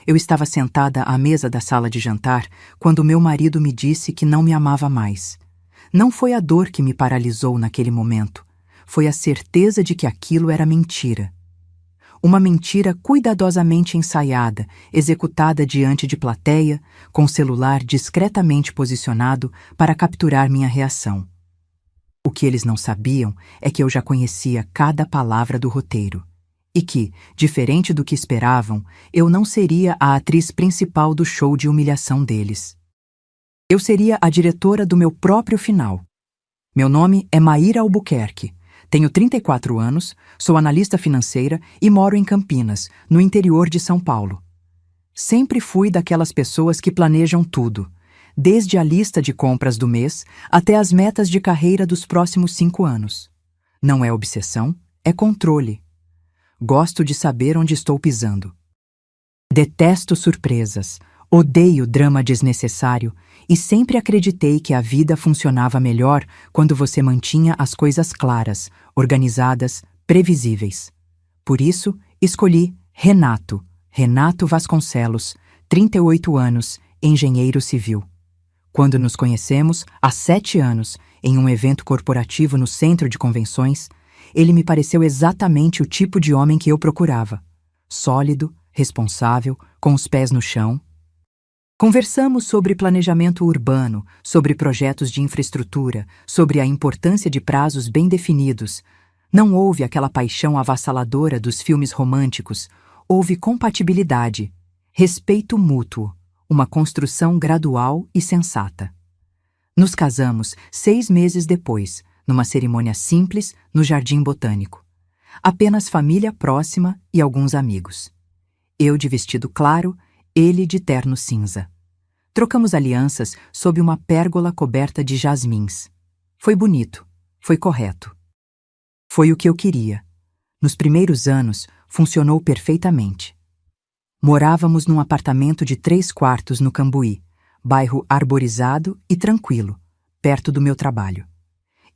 Eu estava sentada à mesa da sala de jantar quando meu marido me disse que não me amava mais. Não foi a dor que me paralisou naquele momento, foi a certeza de que aquilo era mentira. Uma mentira cuidadosamente ensaiada, executada diante de plateia, com o celular discretamente posicionado para capturar minha reação. O que eles não sabiam é que eu já conhecia cada palavra do roteiro. E que, diferente do que esperavam, eu não seria a atriz principal do show de humilhação deles. Eu seria a diretora do meu próprio final. Meu nome é Maíra Albuquerque. Tenho 34 anos, sou analista financeira e moro em Campinas, no interior de São Paulo. Sempre fui daquelas pessoas que planejam tudo, desde a lista de compras do mês até as metas de carreira dos próximos 5 anos. Não é obsessão, é controle. Gosto de saber onde estou pisando. Detesto surpresas, odeio drama desnecessário e sempre acreditei que a vida funcionava melhor quando você mantinha as coisas claras, organizadas, previsíveis. Por isso, escolhi Renato Vasconcelos, 38 anos, engenheiro civil. Quando nos conhecemos, há 7 anos, em um evento corporativo no centro de convenções, ele me pareceu exatamente o tipo de homem que eu procurava. Sólido, responsável, com os pés no chão. Conversamos sobre planejamento urbano, sobre projetos de infraestrutura, sobre a importância de prazos bem definidos. Não houve aquela paixão avassaladora dos filmes românticos. Houve compatibilidade, respeito mútuo, uma construção gradual e sensata. Nos casamos 6 meses depois, numa cerimônia simples no Jardim Botânico. Apenas família próxima e alguns amigos. Eu de vestido claro, ele de terno cinza. Trocamos alianças sob uma pérgola coberta de jasmins. Foi bonito, foi correto. Foi o que eu queria. Nos primeiros anos, funcionou perfeitamente. Morávamos num apartamento de 3 quartos no Cambuí, bairro arborizado e tranquilo, perto do meu trabalho.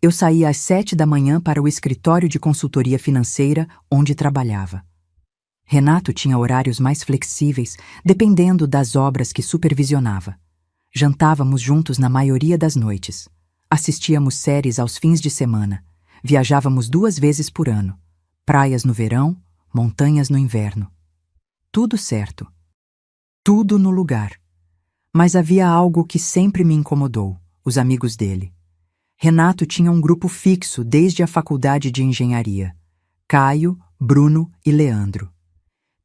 Eu saía às 7 da manhã para o escritório de consultoria financeira onde trabalhava. Renato tinha horários mais flexíveis, dependendo das obras que supervisionava. Jantávamos juntos na maioria das noites. Assistíamos séries aos fins de semana. Viajávamos 2 vezes por ano. Praias no verão, montanhas no inverno. Tudo certo. Tudo no lugar. Mas havia algo que sempre me incomodou: os amigos dele. Renato tinha um grupo fixo desde a faculdade de engenharia: Caio, Bruno e Leandro.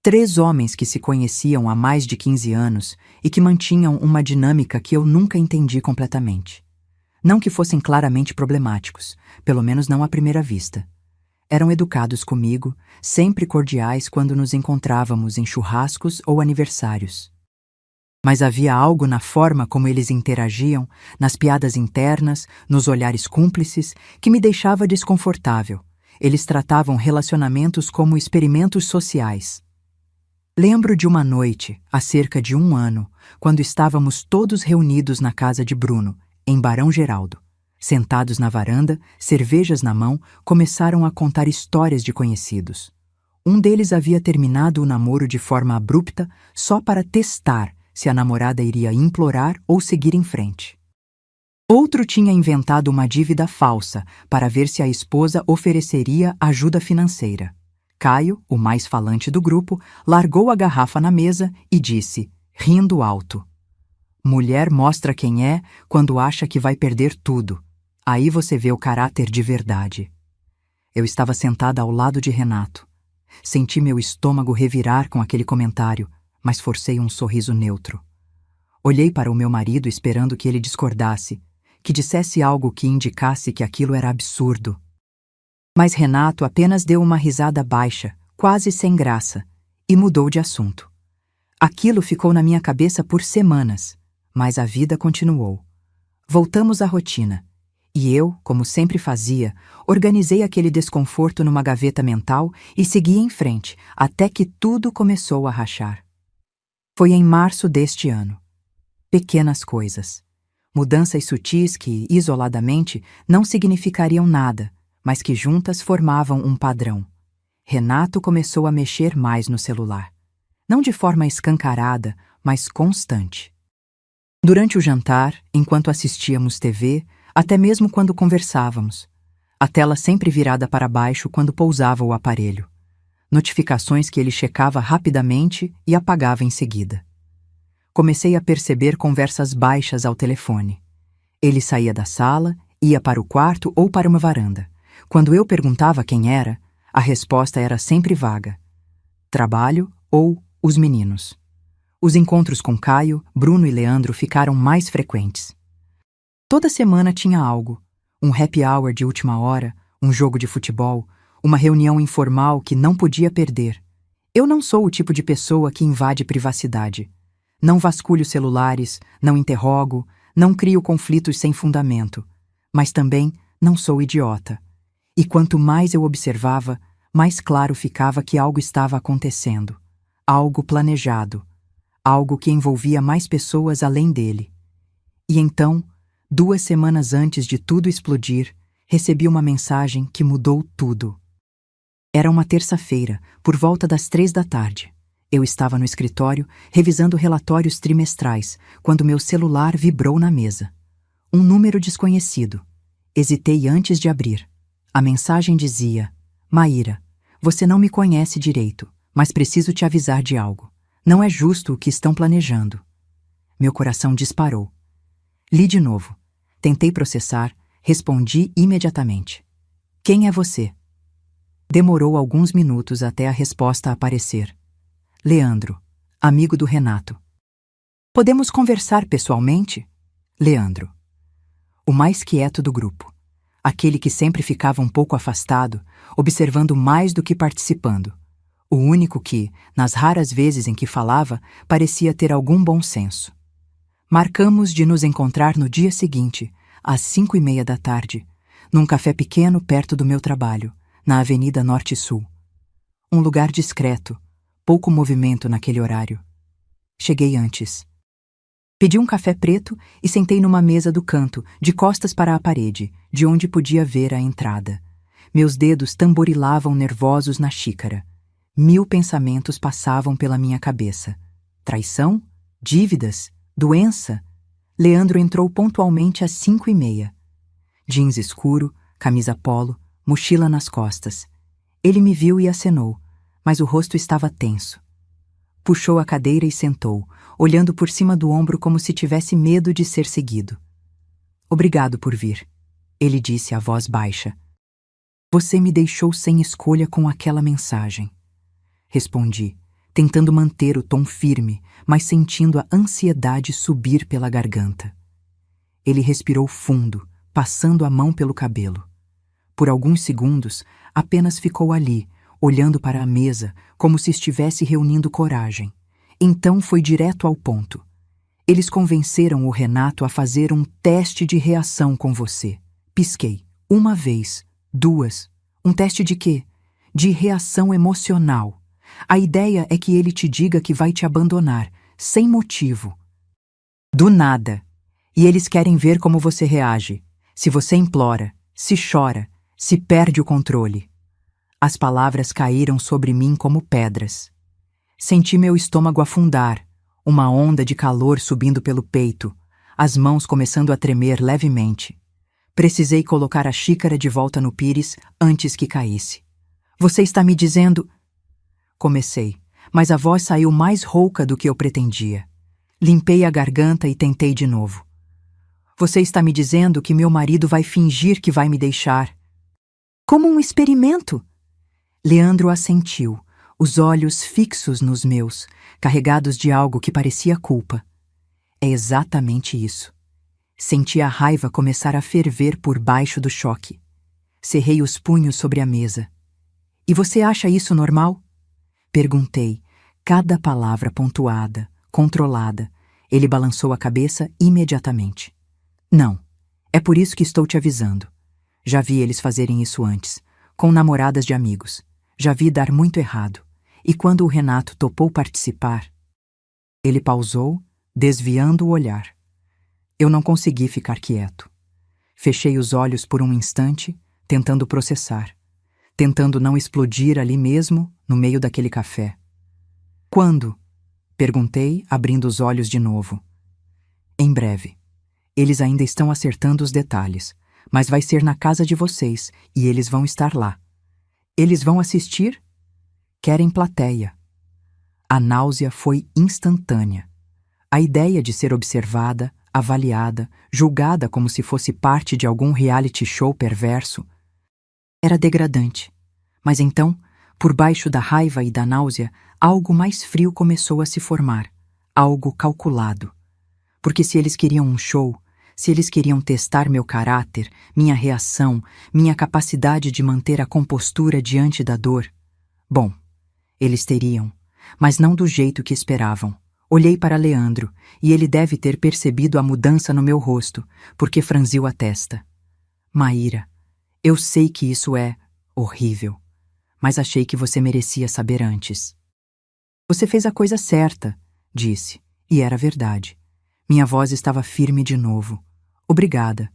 3 homens que se conheciam há mais de 15 anos e que mantinham uma dinâmica que eu nunca entendi completamente. Não que fossem claramente problemáticos, pelo menos não à primeira vista. Eram educados comigo, sempre cordiais quando nos encontrávamos em churrascos ou aniversários. Mas havia algo na forma como eles interagiam, nas piadas internas, nos olhares cúmplices, que me deixava desconfortável. Eles tratavam relacionamentos como experimentos sociais. Lembro de uma noite, há cerca de 1 ano, quando estávamos todos reunidos na casa de Bruno, em Barão Geraldo. Sentados na varanda, cervejas na mão, começaram a contar histórias de conhecidos. Um deles havia terminado o namoro de forma abrupta só para testar se a namorada iria implorar ou seguir em frente. Outro tinha inventado uma dívida falsa para ver se a esposa ofereceria ajuda financeira. Caio, o mais falante do grupo, largou a garrafa na mesa e disse, rindo alto: "Mulher mostra quem é quando acha que vai perder tudo. Aí você vê o caráter de verdade." Eu estava sentada ao lado de Renato. Senti meu estômago revirar com aquele comentário, mas forcei um sorriso neutro. Olhei para o meu marido esperando que ele discordasse, que dissesse algo que indicasse que aquilo era absurdo. Mas Renato apenas deu uma risada baixa, quase sem graça, e mudou de assunto. Aquilo ficou na minha cabeça por semanas, mas a vida continuou. Voltamos à rotina, e eu, como sempre fazia, organizei aquele desconforto numa gaveta mental e segui em frente, até que tudo começou a rachar. Foi em março deste ano. Pequenas coisas. Mudanças sutis que, isoladamente, não significariam nada, mas que juntas formavam um padrão. Renato começou a mexer mais no celular. Não de forma escancarada, mas constante. Durante o jantar, enquanto assistíamos TV, até mesmo quando conversávamos. A tela sempre virada para baixo quando pousava o aparelho. Notificações que ele checava rapidamente e apagava em seguida. Comecei a perceber conversas baixas ao telefone. Ele saía da sala, ia para o quarto ou para uma varanda. Quando eu perguntava quem era, a resposta era sempre vaga. Trabalho ou os meninos. Os encontros com Caio, Bruno e Leandro ficaram mais frequentes. Toda semana tinha algo. Um happy hour de última hora, um jogo de futebol, uma reunião informal que não podia perder. Eu não sou o tipo de pessoa que invade privacidade. Não vasculho celulares, não interrogo, não crio conflitos sem fundamento. Mas também não sou idiota. E quanto mais eu observava, mais claro ficava que algo estava acontecendo. Algo planejado. Algo que envolvia mais pessoas além dele. E então, 2 semanas antes de tudo explodir, recebi uma mensagem que mudou tudo. Era uma terça-feira, por volta das 3 da tarde. Eu estava no escritório, revisando relatórios trimestrais, quando meu celular vibrou na mesa. Um número desconhecido. Hesitei antes de abrir. A mensagem dizia: Maíra, você não me conhece direito, mas preciso te avisar de algo. Não é justo o que estão planejando. Meu coração disparou. Li de novo. Tentei processar, respondi imediatamente. Quem é você? Demorou alguns minutos até a resposta aparecer. Leandro, amigo do Renato. Podemos conversar pessoalmente? Leandro. O mais quieto do grupo. Aquele que sempre ficava um pouco afastado, observando mais do que participando. O único que, nas raras vezes em que falava, parecia ter algum bom senso. Marcamos de nos encontrar no dia seguinte, às 5:30 da tarde, num café pequeno perto do meu trabalho, na Avenida Norte Sul. Um lugar discreto, pouco movimento naquele horário. Cheguei antes. Pedi um café preto e sentei numa mesa do canto, de costas para a parede, de onde podia ver a entrada. Meus dedos tamborilavam nervosos na xícara. 1000 pensamentos passavam pela minha cabeça. Traição? Dívidas? Doença? Leandro entrou pontualmente às 5:30. Jeans escuro, camisa polo, mochila nas costas. Ele me viu e acenou, mas o rosto estava tenso. Puxou a cadeira e sentou, olhando por cima do ombro como se tivesse medo de ser seguido. Obrigado por vir, ele disse a voz baixa. Você me deixou sem escolha com aquela mensagem. Respondi, tentando manter o tom firme, mas sentindo a ansiedade subir pela garganta. Ele respirou fundo, passando a mão pelo cabelo. Por alguns segundos, apenas ficou ali, olhando para a mesa, como se estivesse reunindo coragem. Então foi direto ao ponto. Eles convenceram o Renato a fazer um teste de reação com você. Pisquei. 1 vez, 2. Um teste de quê? De reação emocional. A ideia é que ele te diga que vai te abandonar, sem motivo. Do nada. E eles querem ver como você reage. Se você implora, se chora, se perde o controle. As palavras caíram sobre mim como pedras. Senti meu estômago afundar, uma onda de calor subindo pelo peito, as mãos começando a tremer levemente. Precisei colocar a xícara de volta no pires antes que caísse. Você está me dizendo... Comecei, mas a voz saiu mais rouca do que eu pretendia. Limpei a garganta e tentei de novo. Você está me dizendo que meu marido vai fingir que vai me deixar. Como um experimento? Leandro assentiu, os olhos fixos nos meus, carregados de algo que parecia culpa. É exatamente isso. Senti a raiva começar a ferver por baixo do choque. Cerrei os punhos sobre a mesa. E você acha isso normal? Perguntei, cada palavra pontuada, controlada. Ele balançou a cabeça imediatamente. Não, é por isso que estou te avisando. Já vi eles fazerem isso antes, com namoradas de amigos. Já vi dar muito errado. E quando o Renato topou participar... Ele pausou, desviando o olhar. Eu não consegui ficar quieto. Fechei os olhos por um instante, tentando processar. Tentando não explodir ali mesmo, no meio daquele café. Quando? Perguntei, abrindo os olhos de novo. Em breve. Eles ainda estão acertando os detalhes, mas vai ser na casa de vocês e eles vão estar lá. Eles vão assistir? Querem plateia. A náusea foi instantânea. A ideia de ser observada, avaliada, julgada como se fosse parte de algum reality show perverso era degradante. Mas então, por baixo da raiva e da náusea, algo mais frio começou a se formar, algo calculado. Porque se eles queriam um show, se eles queriam testar meu caráter, minha reação, minha capacidade de manter a compostura diante da dor, bom, eles teriam, mas não do jeito que esperavam. Olhei para Leandro, e ele deve ter percebido a mudança no meu rosto, porque franziu a testa. Maíra, eu sei que isso é horrível, mas achei que você merecia saber antes. Você fez a coisa certa, disse, e era verdade. Minha voz estava firme de novo. Obrigada.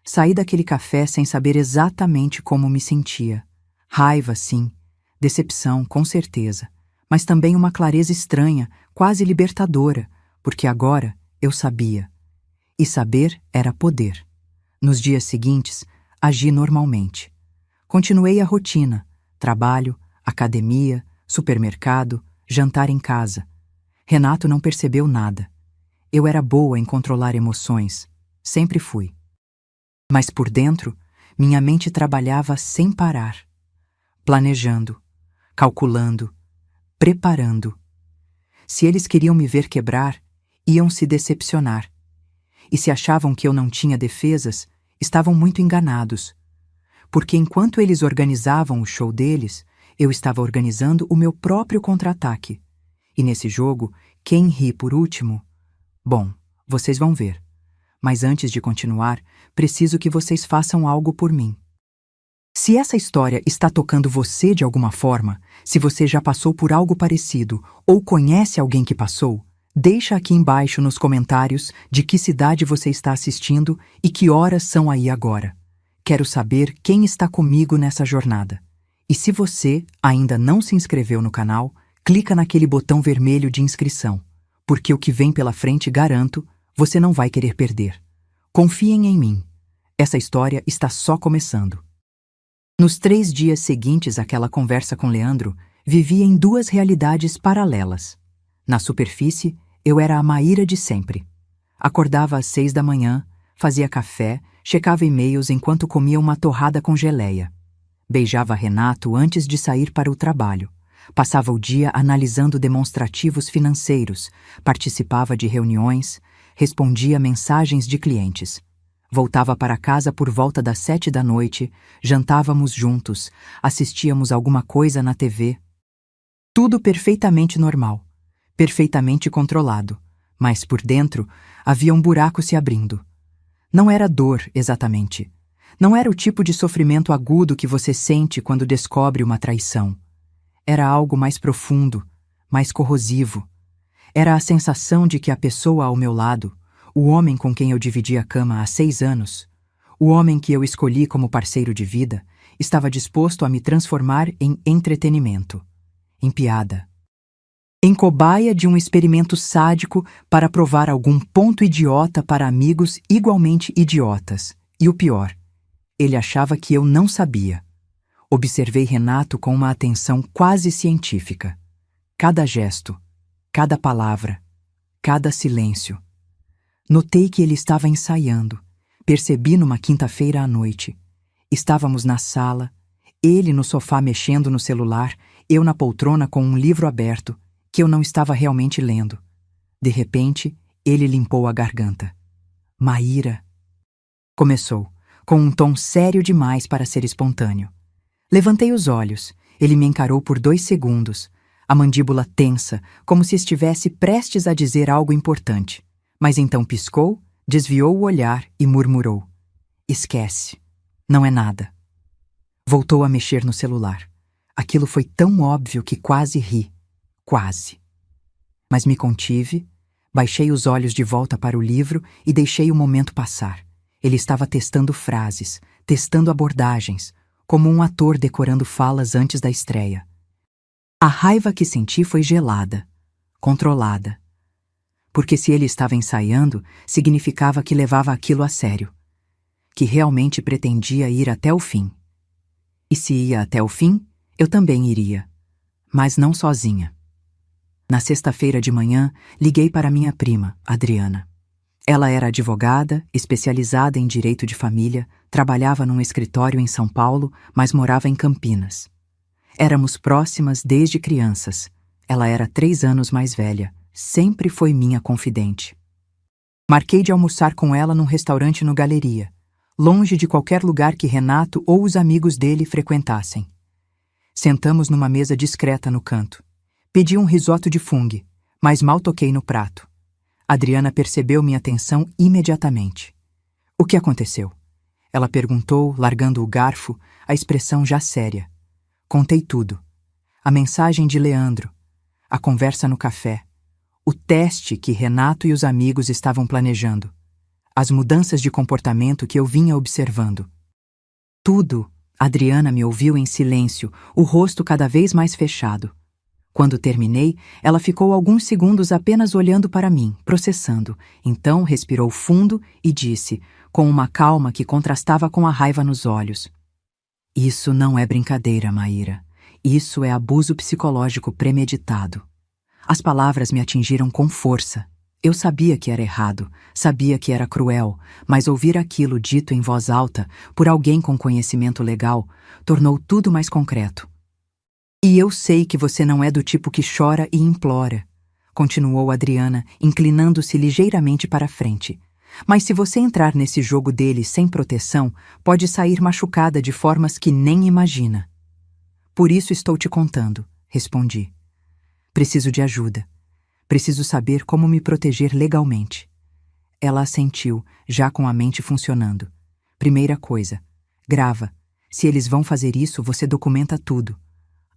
Saí daquele café sem saber exatamente como me sentia. Raiva, sim. Decepção, com certeza. Mas também uma clareza estranha, quase libertadora, porque agora eu sabia. E saber era poder. Nos dias seguintes, agi normalmente. Continuei a rotina: trabalho, academia, supermercado, jantar em casa. Renato não percebeu nada. Eu era boa em controlar emoções. Sempre fui. Mas por dentro, minha mente trabalhava sem parar. Planejando, calculando, preparando. Se eles queriam me ver quebrar, iam se decepcionar. E se achavam que eu não tinha defesas, estavam muito enganados. Porque enquanto eles organizavam o show deles, eu estava organizando o meu próprio contra-ataque. E nesse jogo, quem ri por último? Bom, vocês vão ver. Mas antes de continuar, preciso que vocês façam algo por mim. Se essa história está tocando você de alguma forma, se você já passou por algo parecido ou conhece alguém que passou, deixa aqui embaixo nos comentários de que cidade você está assistindo e que horas são aí agora. Quero saber quem está comigo nessa jornada. E se você ainda não se inscreveu no canal, clica naquele botão vermelho de inscrição, porque o que vem pela frente, garanto, você não vai querer perder. Confiem em mim. Essa história está só começando. Nos 3 dias seguintes àquela conversa com Leandro, vivia em 2 realidades paralelas. Na superfície, eu era a Maíra de sempre. Acordava às 6 da manhã, fazia café, checava e-mails enquanto comia uma torrada com geleia. Beijava Renato antes de sair para o trabalho. Passava o dia analisando demonstrativos financeiros, participava de reuniões, respondia mensagens de clientes. Voltava para casa por volta das 7 da noite, jantávamos juntos, assistíamos alguma coisa na TV. Tudo perfeitamente normal, perfeitamente controlado, mas por dentro havia um buraco se abrindo. Não era dor, exatamente. Não era o tipo de sofrimento agudo que você sente quando descobre uma traição. Era algo mais profundo, mais corrosivo. Era a sensação de que a pessoa ao meu lado, o homem com quem eu dividi a cama há 6 anos, o homem que eu escolhi como parceiro de vida, estava disposto a me transformar em entretenimento, em piada, em cobaia de um experimento sádico para provar algum ponto idiota para amigos igualmente idiotas. E o pior, ele achava que eu não sabia. Observei Renato com uma atenção quase científica. Cada gesto, cada palavra, cada silêncio. Notei que ele estava ensaiando. Percebi numa quinta-feira à noite. Estávamos na sala, ele no sofá mexendo no celular, eu na poltrona com um livro aberto, que eu não estava realmente lendo. De repente, ele limpou a garganta. Maíra. Começou, com um tom sério demais para ser espontâneo. Levantei os olhos. Ele me encarou por 2 segundos, a mandíbula tensa, como se estivesse prestes a dizer algo importante. Mas então piscou, desviou o olhar e murmurou. Esquece. Não é nada. Voltou a mexer no celular. Aquilo foi tão óbvio que quase ri. Quase. Mas me contive, baixei os olhos de volta para o livro e deixei o momento passar. Ele estava testando frases, testando abordagens, como um ator decorando falas antes da estreia. A raiva que senti foi gelada, controlada. Porque se ele estava ensaiando, significava que levava aquilo a sério, que realmente pretendia ir até o fim. E se ia até o fim, eu também iria, mas não sozinha. Na sexta-feira de manhã, liguei para minha prima, Adriana. Ela era advogada, especializada em direito de família, trabalhava num escritório em São Paulo, mas morava em Campinas. Éramos próximas desde crianças. Ela era 3 anos mais velha, sempre foi minha confidente. Marquei de almoçar com ela num restaurante no Galeria, longe de qualquer lugar que Renato ou os amigos dele frequentassem. Sentamos numa mesa discreta no canto. Pedi um risoto de fungo, mas mal toquei no prato. Adriana percebeu minha atenção imediatamente. O que aconteceu? Ela perguntou, largando o garfo, a expressão já séria. Contei tudo. A mensagem de Leandro, a conversa no café, o teste que Renato e os amigos estavam planejando, as mudanças de comportamento que eu vinha observando. Tudo. Adriana me ouviu em silêncio, o rosto cada vez mais fechado. Quando terminei, ela ficou alguns segundos apenas olhando para mim, processando. Então respirou fundo e disse, com uma calma que contrastava com a raiva nos olhos: "Isso não é brincadeira, Maíra. Isso é abuso psicológico premeditado." As palavras me atingiram com força. Eu sabia que era errado, sabia que era cruel, mas ouvir aquilo dito em voz alta, por alguém com conhecimento legal, tornou tudo mais concreto. "E eu sei que você não é do tipo que chora e implora", continuou Adriana, inclinando-se ligeiramente para a frente. "Mas se você entrar nesse jogo dele sem proteção, pode sair machucada de formas que nem imagina." "Por isso estou te contando", respondi. "Preciso de ajuda. Preciso saber como me proteger legalmente." Ela assentiu, já com a mente funcionando. "Primeira coisa, grava. Se eles vão fazer isso, você documenta tudo.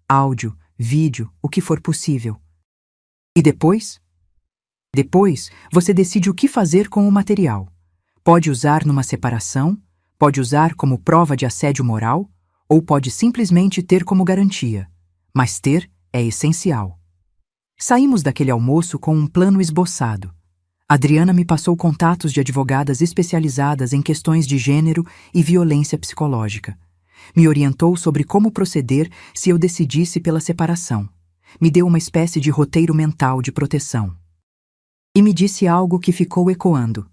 Áudio, vídeo, o que for possível. E depois? Depois, você decide o que fazer com o material. Pode usar numa separação, pode usar como prova de assédio moral, ou pode simplesmente ter como garantia. Mas ter é essencial." Saímos daquele almoço com um plano esboçado. Adriana me passou contatos de advogadas especializadas em questões de gênero e violência psicológica. Me orientou sobre como proceder se eu decidisse pela separação. Me deu uma espécie de roteiro mental de proteção. E me disse algo que ficou ecoando.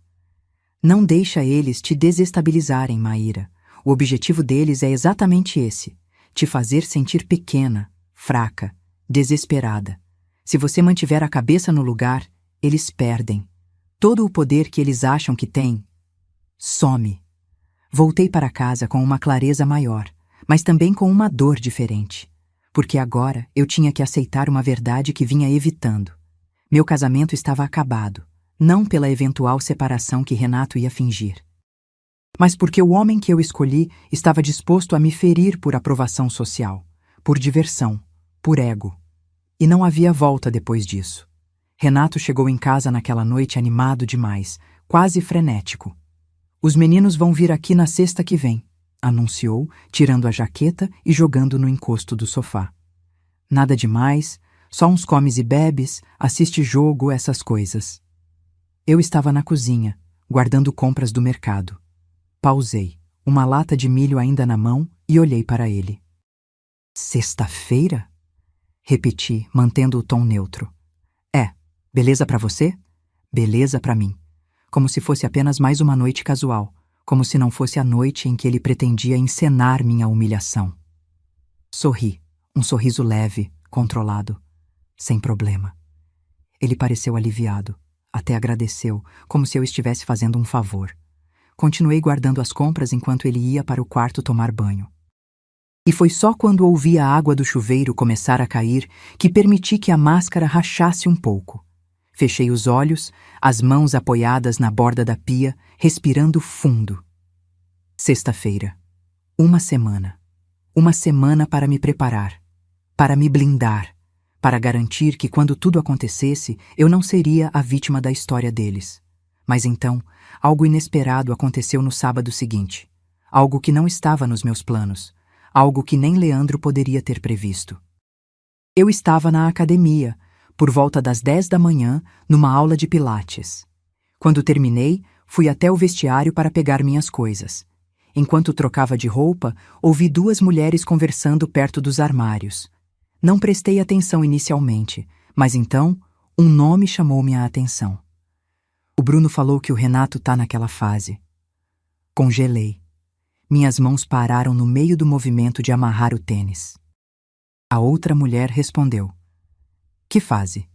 "Não deixa eles te desestabilizarem, Maíra. O objetivo deles é exatamente esse: te fazer sentir pequena, fraca, desesperada. Se você mantiver a cabeça no lugar, eles perdem. Todo o poder que eles acham que têm some." Voltei para casa com uma clareza maior, mas também com uma dor diferente. Porque agora eu tinha que aceitar uma verdade que vinha evitando. Meu casamento estava acabado, não pela eventual separação que Renato ia fingir, mas porque o homem que eu escolhi estava disposto a me ferir por aprovação social, por diversão, por ego. E não havia volta depois disso. Renato chegou em casa naquela noite animado demais, quase frenético. "Os meninos vão vir aqui na sexta que vem", anunciou, tirando a jaqueta e jogando no encosto do sofá. "Nada demais, só uns comes e bebes, assiste jogo, essas coisas." Eu estava na cozinha, guardando compras do mercado. Pausei, uma lata de milho ainda na mão, e olhei para ele. "Sexta-feira?" repeti, mantendo o tom neutro. "É, beleza pra você? Beleza pra mim." Como se fosse apenas mais uma noite casual, como se não fosse a noite em que ele pretendia encenar minha humilhação. Sorri, um sorriso leve, controlado. "Sem problema." Ele pareceu aliviado, até agradeceu, como se eu estivesse fazendo um favor. Continuei guardando as compras enquanto ele ia para o quarto tomar banho. E foi só quando ouvi a água do chuveiro começar a cair que permiti que a máscara rachasse um pouco. Fechei os olhos, as mãos apoiadas na borda da pia, respirando fundo. Sexta-feira. Uma semana. Uma semana para me preparar, para me blindar, para garantir que quando tudo acontecesse, eu não seria a vítima da história deles. Mas então, algo inesperado aconteceu no sábado seguinte. Algo que não estava nos meus planos. Algo que nem Leandro poderia ter previsto. Eu estava na academia, por volta das 10 da manhã, numa aula de pilates. Quando terminei, fui até o vestiário para pegar minhas coisas. Enquanto trocava de roupa, ouvi duas mulheres conversando perto dos armários. Não prestei atenção inicialmente, mas então, um nome chamou minha atenção. O Bruno falou que o Renato tá naquela fase. Congelei. Minhas mãos pararam no meio do movimento de amarrar o tênis. A outra mulher respondeu. Que fase?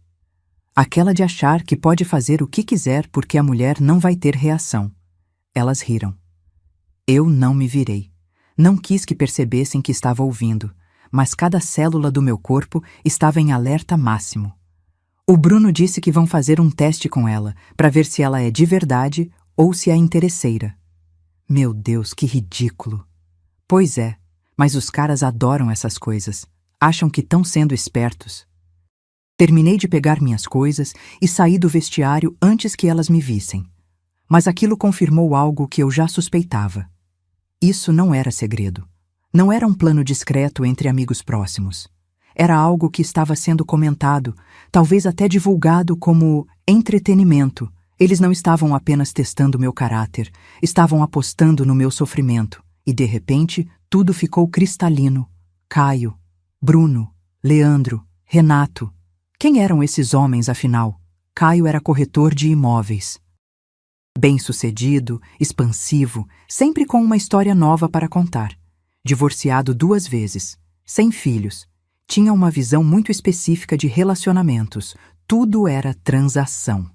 Aquela de achar que pode fazer o que quiser porque a mulher não vai ter reação. Elas riram. Eu não me virei. Não quis que percebessem que estava ouvindo, mas cada célula do meu corpo estava em alerta máximo. O Bruno disse que vão fazer um teste com ela, para ver se ela é de verdade ou se é interesseira. Meu Deus, que ridículo. Pois é, mas os caras adoram essas coisas. Acham que estão sendo espertos. Terminei de pegar minhas coisas e saí do vestiário antes que elas me vissem. Mas aquilo confirmou algo que eu já suspeitava. Isso não era segredo. Não era um plano discreto entre amigos próximos. Era algo que estava sendo comentado, talvez até divulgado como entretenimento. Eles não estavam apenas testando meu caráter, estavam apostando no meu sofrimento. E, de repente, tudo ficou cristalino. Caio, Bruno, Leandro, Renato. Quem eram esses homens, afinal? Caio era corretor de imóveis. Bem-sucedido, expansivo, sempre com uma história nova para contar. Divorciado 2 vezes, sem filhos. Tinha uma visão muito específica de relacionamentos. Tudo era transação.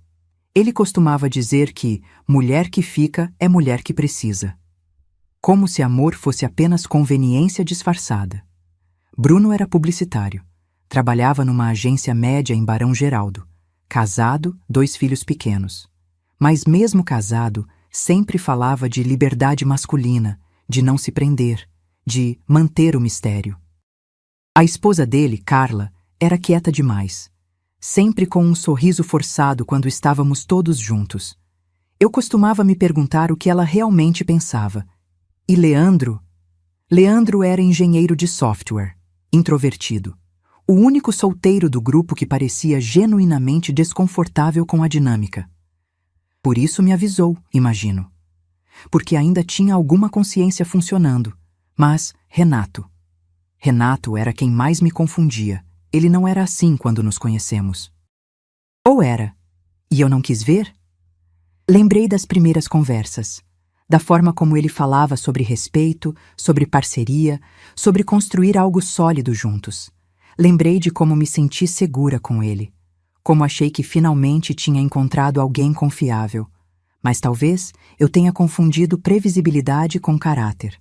Ele costumava dizer que mulher que fica é mulher que precisa. Como se amor fosse apenas conveniência disfarçada. Bruno era publicitário. Trabalhava numa agência média em Barão Geraldo. Casado, 2 filhos pequenos. Mas mesmo casado, sempre falava de liberdade masculina, de não se prender, de manter o mistério. A esposa dele, Carla, era quieta demais. Sempre com um sorriso forçado quando estávamos todos juntos. Eu costumava me perguntar o que ela realmente pensava. E Leandro? Leandro era engenheiro de software, introvertido. O único solteiro do grupo que parecia genuinamente desconfortável com a dinâmica. Por isso me avisou, imagino. Porque ainda tinha alguma consciência funcionando. Mas Renato era quem mais me confundia. Ele não era assim quando nos conhecemos. Ou era? E eu não quis ver? Lembrei das primeiras conversas. Da forma como ele falava sobre respeito, sobre parceria, sobre construir algo sólido juntos. Lembrei de como me senti segura com ele. Como achei que finalmente tinha encontrado alguém confiável. Mas talvez eu tenha confundido previsibilidade com caráter.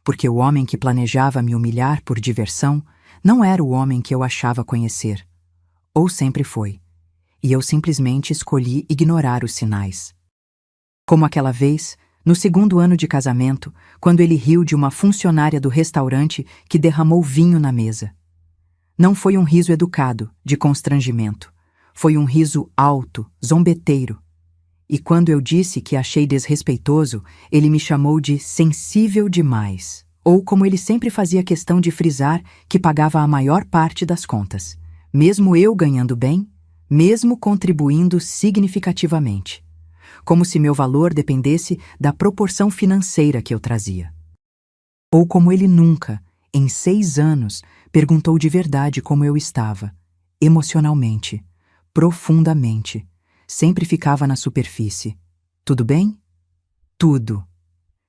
Porque o homem que planejava me humilhar por diversão não era o homem que eu achava conhecer. Ou sempre foi. E eu simplesmente escolhi ignorar os sinais. Como aquela vez, no 2º ano de casamento, quando ele riu de uma funcionária do restaurante que derramou vinho na mesa. Não foi um riso educado, de constrangimento. Foi um riso alto, zombeteiro. E quando eu disse que achei desrespeitoso, ele me chamou de sensível demais. Ou como ele sempre fazia questão de frisar, que pagava a maior parte das contas. Mesmo eu ganhando bem, mesmo contribuindo significativamente. Como se meu valor dependesse da proporção financeira que eu trazia. Ou como ele nunca, em 6 anos, perguntou de verdade como eu estava, emocionalmente, profundamente. Sempre ficava na superfície. Tudo bem? Tudo.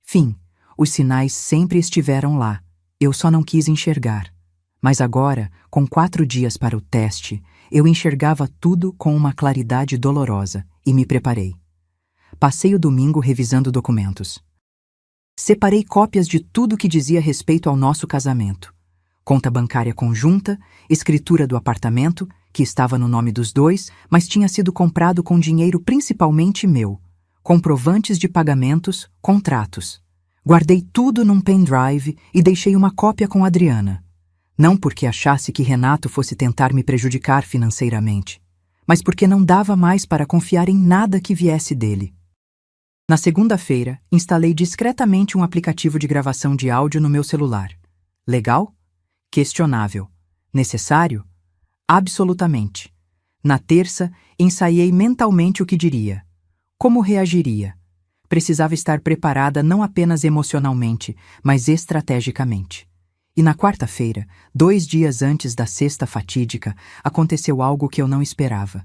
Fim. Os sinais sempre estiveram lá. Eu só não quis enxergar. Mas agora, com 4 dias para o teste, eu enxergava tudo com uma claridade dolorosa e me preparei. Passei o domingo revisando documentos. Separei cópias de tudo que dizia respeito ao nosso casamento. Conta bancária conjunta, escritura do apartamento, que estava no nome dos 2, mas tinha sido comprado com dinheiro principalmente meu. Comprovantes de pagamentos, contratos. Guardei tudo num pendrive e deixei uma cópia com Adriana. Não porque achasse que Renato fosse tentar me prejudicar financeiramente, mas porque não dava mais para confiar em nada que viesse dele. Na segunda-feira, instalei discretamente um aplicativo de gravação de áudio no meu celular. Legal? Questionável. Necessário? Absolutamente. Na terça, ensaiei mentalmente o que diria. Como reagiria? Precisava estar preparada não apenas emocionalmente, mas estrategicamente. E na quarta-feira, 2 dias antes da sexta fatídica, aconteceu algo que eu não esperava.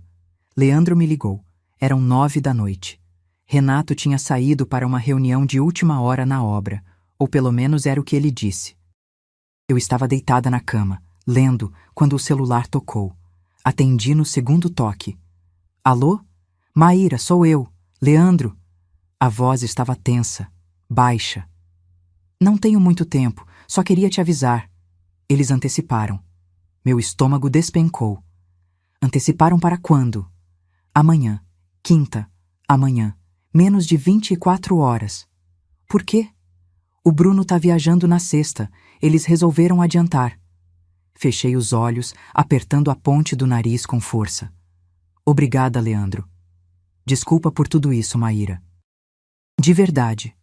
Leandro me ligou. Eram 9 da noite. Renato tinha saído para uma reunião de última hora na obra, ou pelo menos era o que ele disse. Eu estava deitada na cama, lendo, quando o celular tocou. Atendi no segundo toque. Alô? Maíra, sou eu. Leandro. A voz estava tensa, baixa. Não tenho muito tempo, só queria te avisar. Eles anteciparam. Meu estômago despencou. Anteciparam para quando? Amanhã. Quinta. Amanhã. Menos de 24 horas. Por quê? O Bruno tá viajando na sexta. Eles resolveram adiantar. Fechei os olhos, apertando a ponte do nariz com força. Obrigada, Leandro. Desculpa por tudo isso, Maíra. De verdade.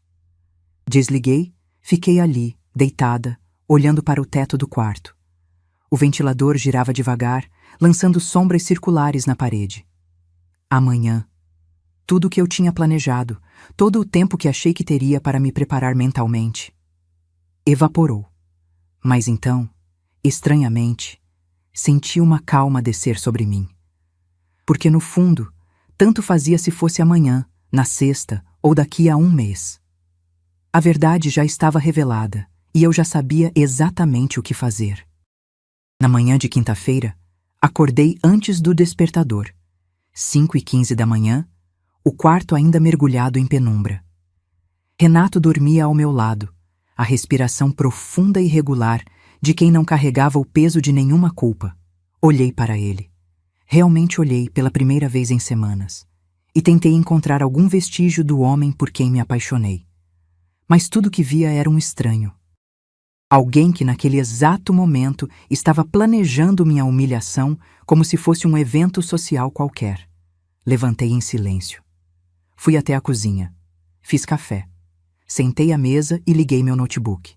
Desliguei, fiquei ali, deitada, olhando para o teto do quarto. O ventilador girava devagar, lançando sombras circulares na parede. Amanhã. Tudo o que eu tinha planejado, todo o tempo que achei que teria para me preparar mentalmente. Evaporou. Mas então, estranhamente, senti uma calma descer sobre mim. Porque no fundo, tanto fazia se fosse amanhã, na sexta ou daqui a um mês. A verdade já estava revelada e eu já sabia exatamente o que fazer. Na manhã de quinta-feira, acordei antes do despertador. 5h15 da manhã, o quarto ainda mergulhado em penumbra. Renato dormia ao meu lado, a respiração profunda e regular de quem não carregava o peso de nenhuma culpa. Olhei para ele. Realmente olhei pela primeira vez em semanas. E tentei encontrar algum vestígio do homem por quem me apaixonei. Mas tudo que via era um estranho. Alguém que naquele exato momento estava planejando minha humilhação como se fosse um evento social qualquer. Levantei em silêncio. Fui até a cozinha. Fiz café. Sentei à mesa e liguei meu notebook.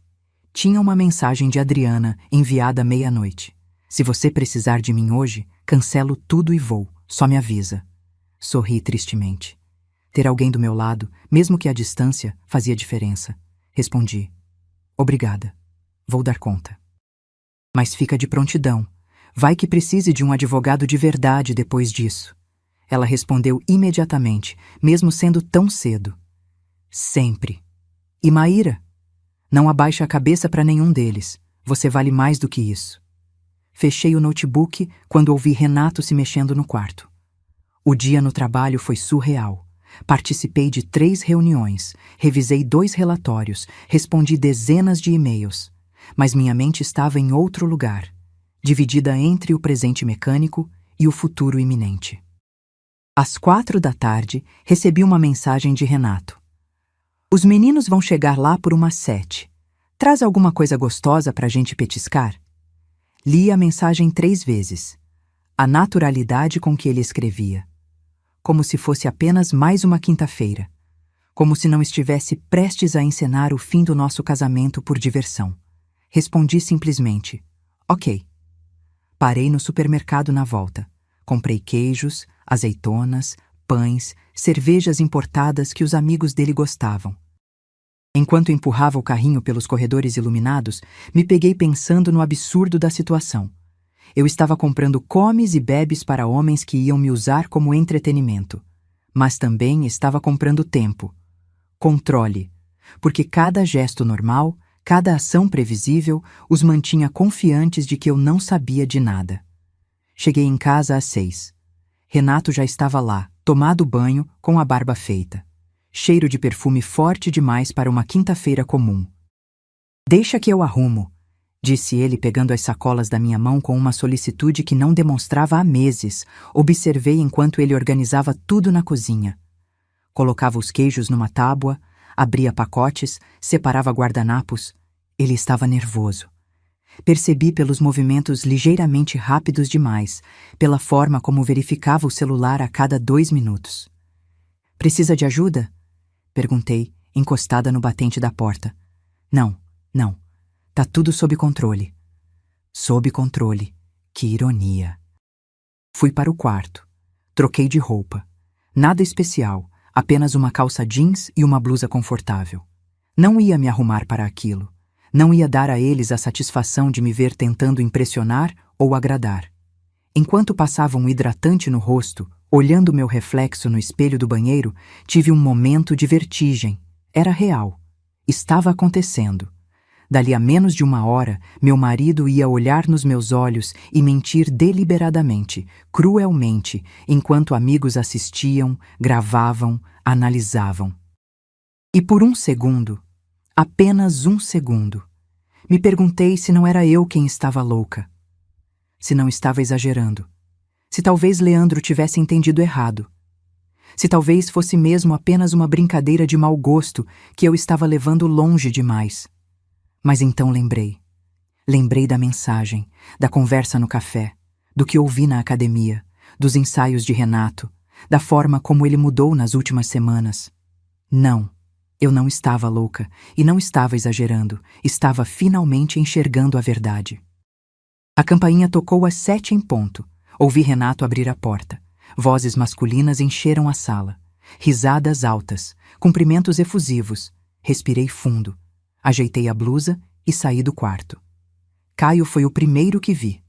Tinha uma mensagem de Adriana enviada à meia-noite. Se você precisar de mim hoje, cancelo tudo e vou. Só me avisa. Sorri tristemente. Ter alguém do meu lado, mesmo que à distância, fazia diferença. Respondi. Obrigada. Vou dar conta. Mas fica de prontidão. Vai que precise de um advogado de verdade depois disso. Ela respondeu imediatamente, mesmo sendo tão cedo. Sempre. E Maíra? Não abaixe a cabeça para nenhum deles. Você vale mais do que isso. Fechei o notebook quando ouvi Renato se mexendo no quarto. O dia no trabalho foi surreal. Participei de 3 reuniões, revisei 2 relatórios, respondi dezenas de e-mails. Mas minha mente estava em outro lugar, dividida entre o presente mecânico e o futuro iminente. Às 4 da tarde, recebi uma mensagem de Renato. Os meninos vão chegar lá por umas 7. Traz alguma coisa gostosa pra gente petiscar? Li a mensagem 3 vezes. A naturalidade com que ele escrevia. Como se fosse apenas mais uma quinta-feira. Como se não estivesse prestes a encenar o fim do nosso casamento por diversão. Respondi simplesmente, ok. Parei no supermercado na volta. Comprei queijos, azeitonas, pães, cervejas importadas que os amigos dele gostavam. Enquanto empurrava o carrinho pelos corredores iluminados, me peguei pensando no absurdo da situação. Eu estava comprando comes e bebes para homens que iam me usar como entretenimento. Mas também estava comprando tempo. Controle. Porque cada gesto normal, cada ação previsível, os mantinha confiantes de que eu não sabia de nada. Cheguei em casa às 6. Renato já estava lá, tomado banho, com a barba feita. Cheiro de perfume forte demais para uma quinta-feira comum. Deixa que eu arrumo, disse ele pegando as sacolas da minha mão com uma solicitude que não demonstrava há meses. Observei enquanto ele organizava tudo na cozinha. Colocava os queijos numa tábua, abria pacotes, separava guardanapos. Ele estava nervoso. Percebi pelos movimentos ligeiramente rápidos demais, pela forma como verificava o celular a cada 2 minutos. Precisa de ajuda? Perguntei, encostada no batente da porta. Não. Tá tudo sob controle. Sob controle. Que ironia. Fui para o quarto. Troquei de roupa. Nada especial, apenas uma calça jeans e uma blusa confortável. Não ia me arrumar para aquilo. Não ia dar a eles a satisfação de me ver tentando impressionar ou agradar. Enquanto passava um hidratante no rosto, olhando meu reflexo no espelho do banheiro, tive um momento de vertigem. Era real. Estava acontecendo. Dali a menos de uma hora, meu marido ia olhar nos meus olhos e mentir deliberadamente, cruelmente, enquanto amigos assistiam, gravavam, analisavam. E por um segundo, apenas um segundo, me perguntei se não era eu quem estava louca. Se não estava exagerando. Se talvez Leandro tivesse entendido errado. Se talvez fosse mesmo apenas uma brincadeira de mau gosto que eu estava levando longe demais. Mas então lembrei. Lembrei da mensagem, da conversa no café, do que ouvi na academia, dos ensaios de Renato, da forma como ele mudou nas últimas semanas. Não, eu não estava louca e não estava exagerando, estava finalmente enxergando a verdade. A campainha tocou às 7 em ponto. Ouvi Renato abrir a porta. Vozes masculinas encheram a sala. Risadas altas, cumprimentos efusivos. Respirei fundo. Ajeitei a blusa e saí do quarto. Caio foi o primeiro que vi.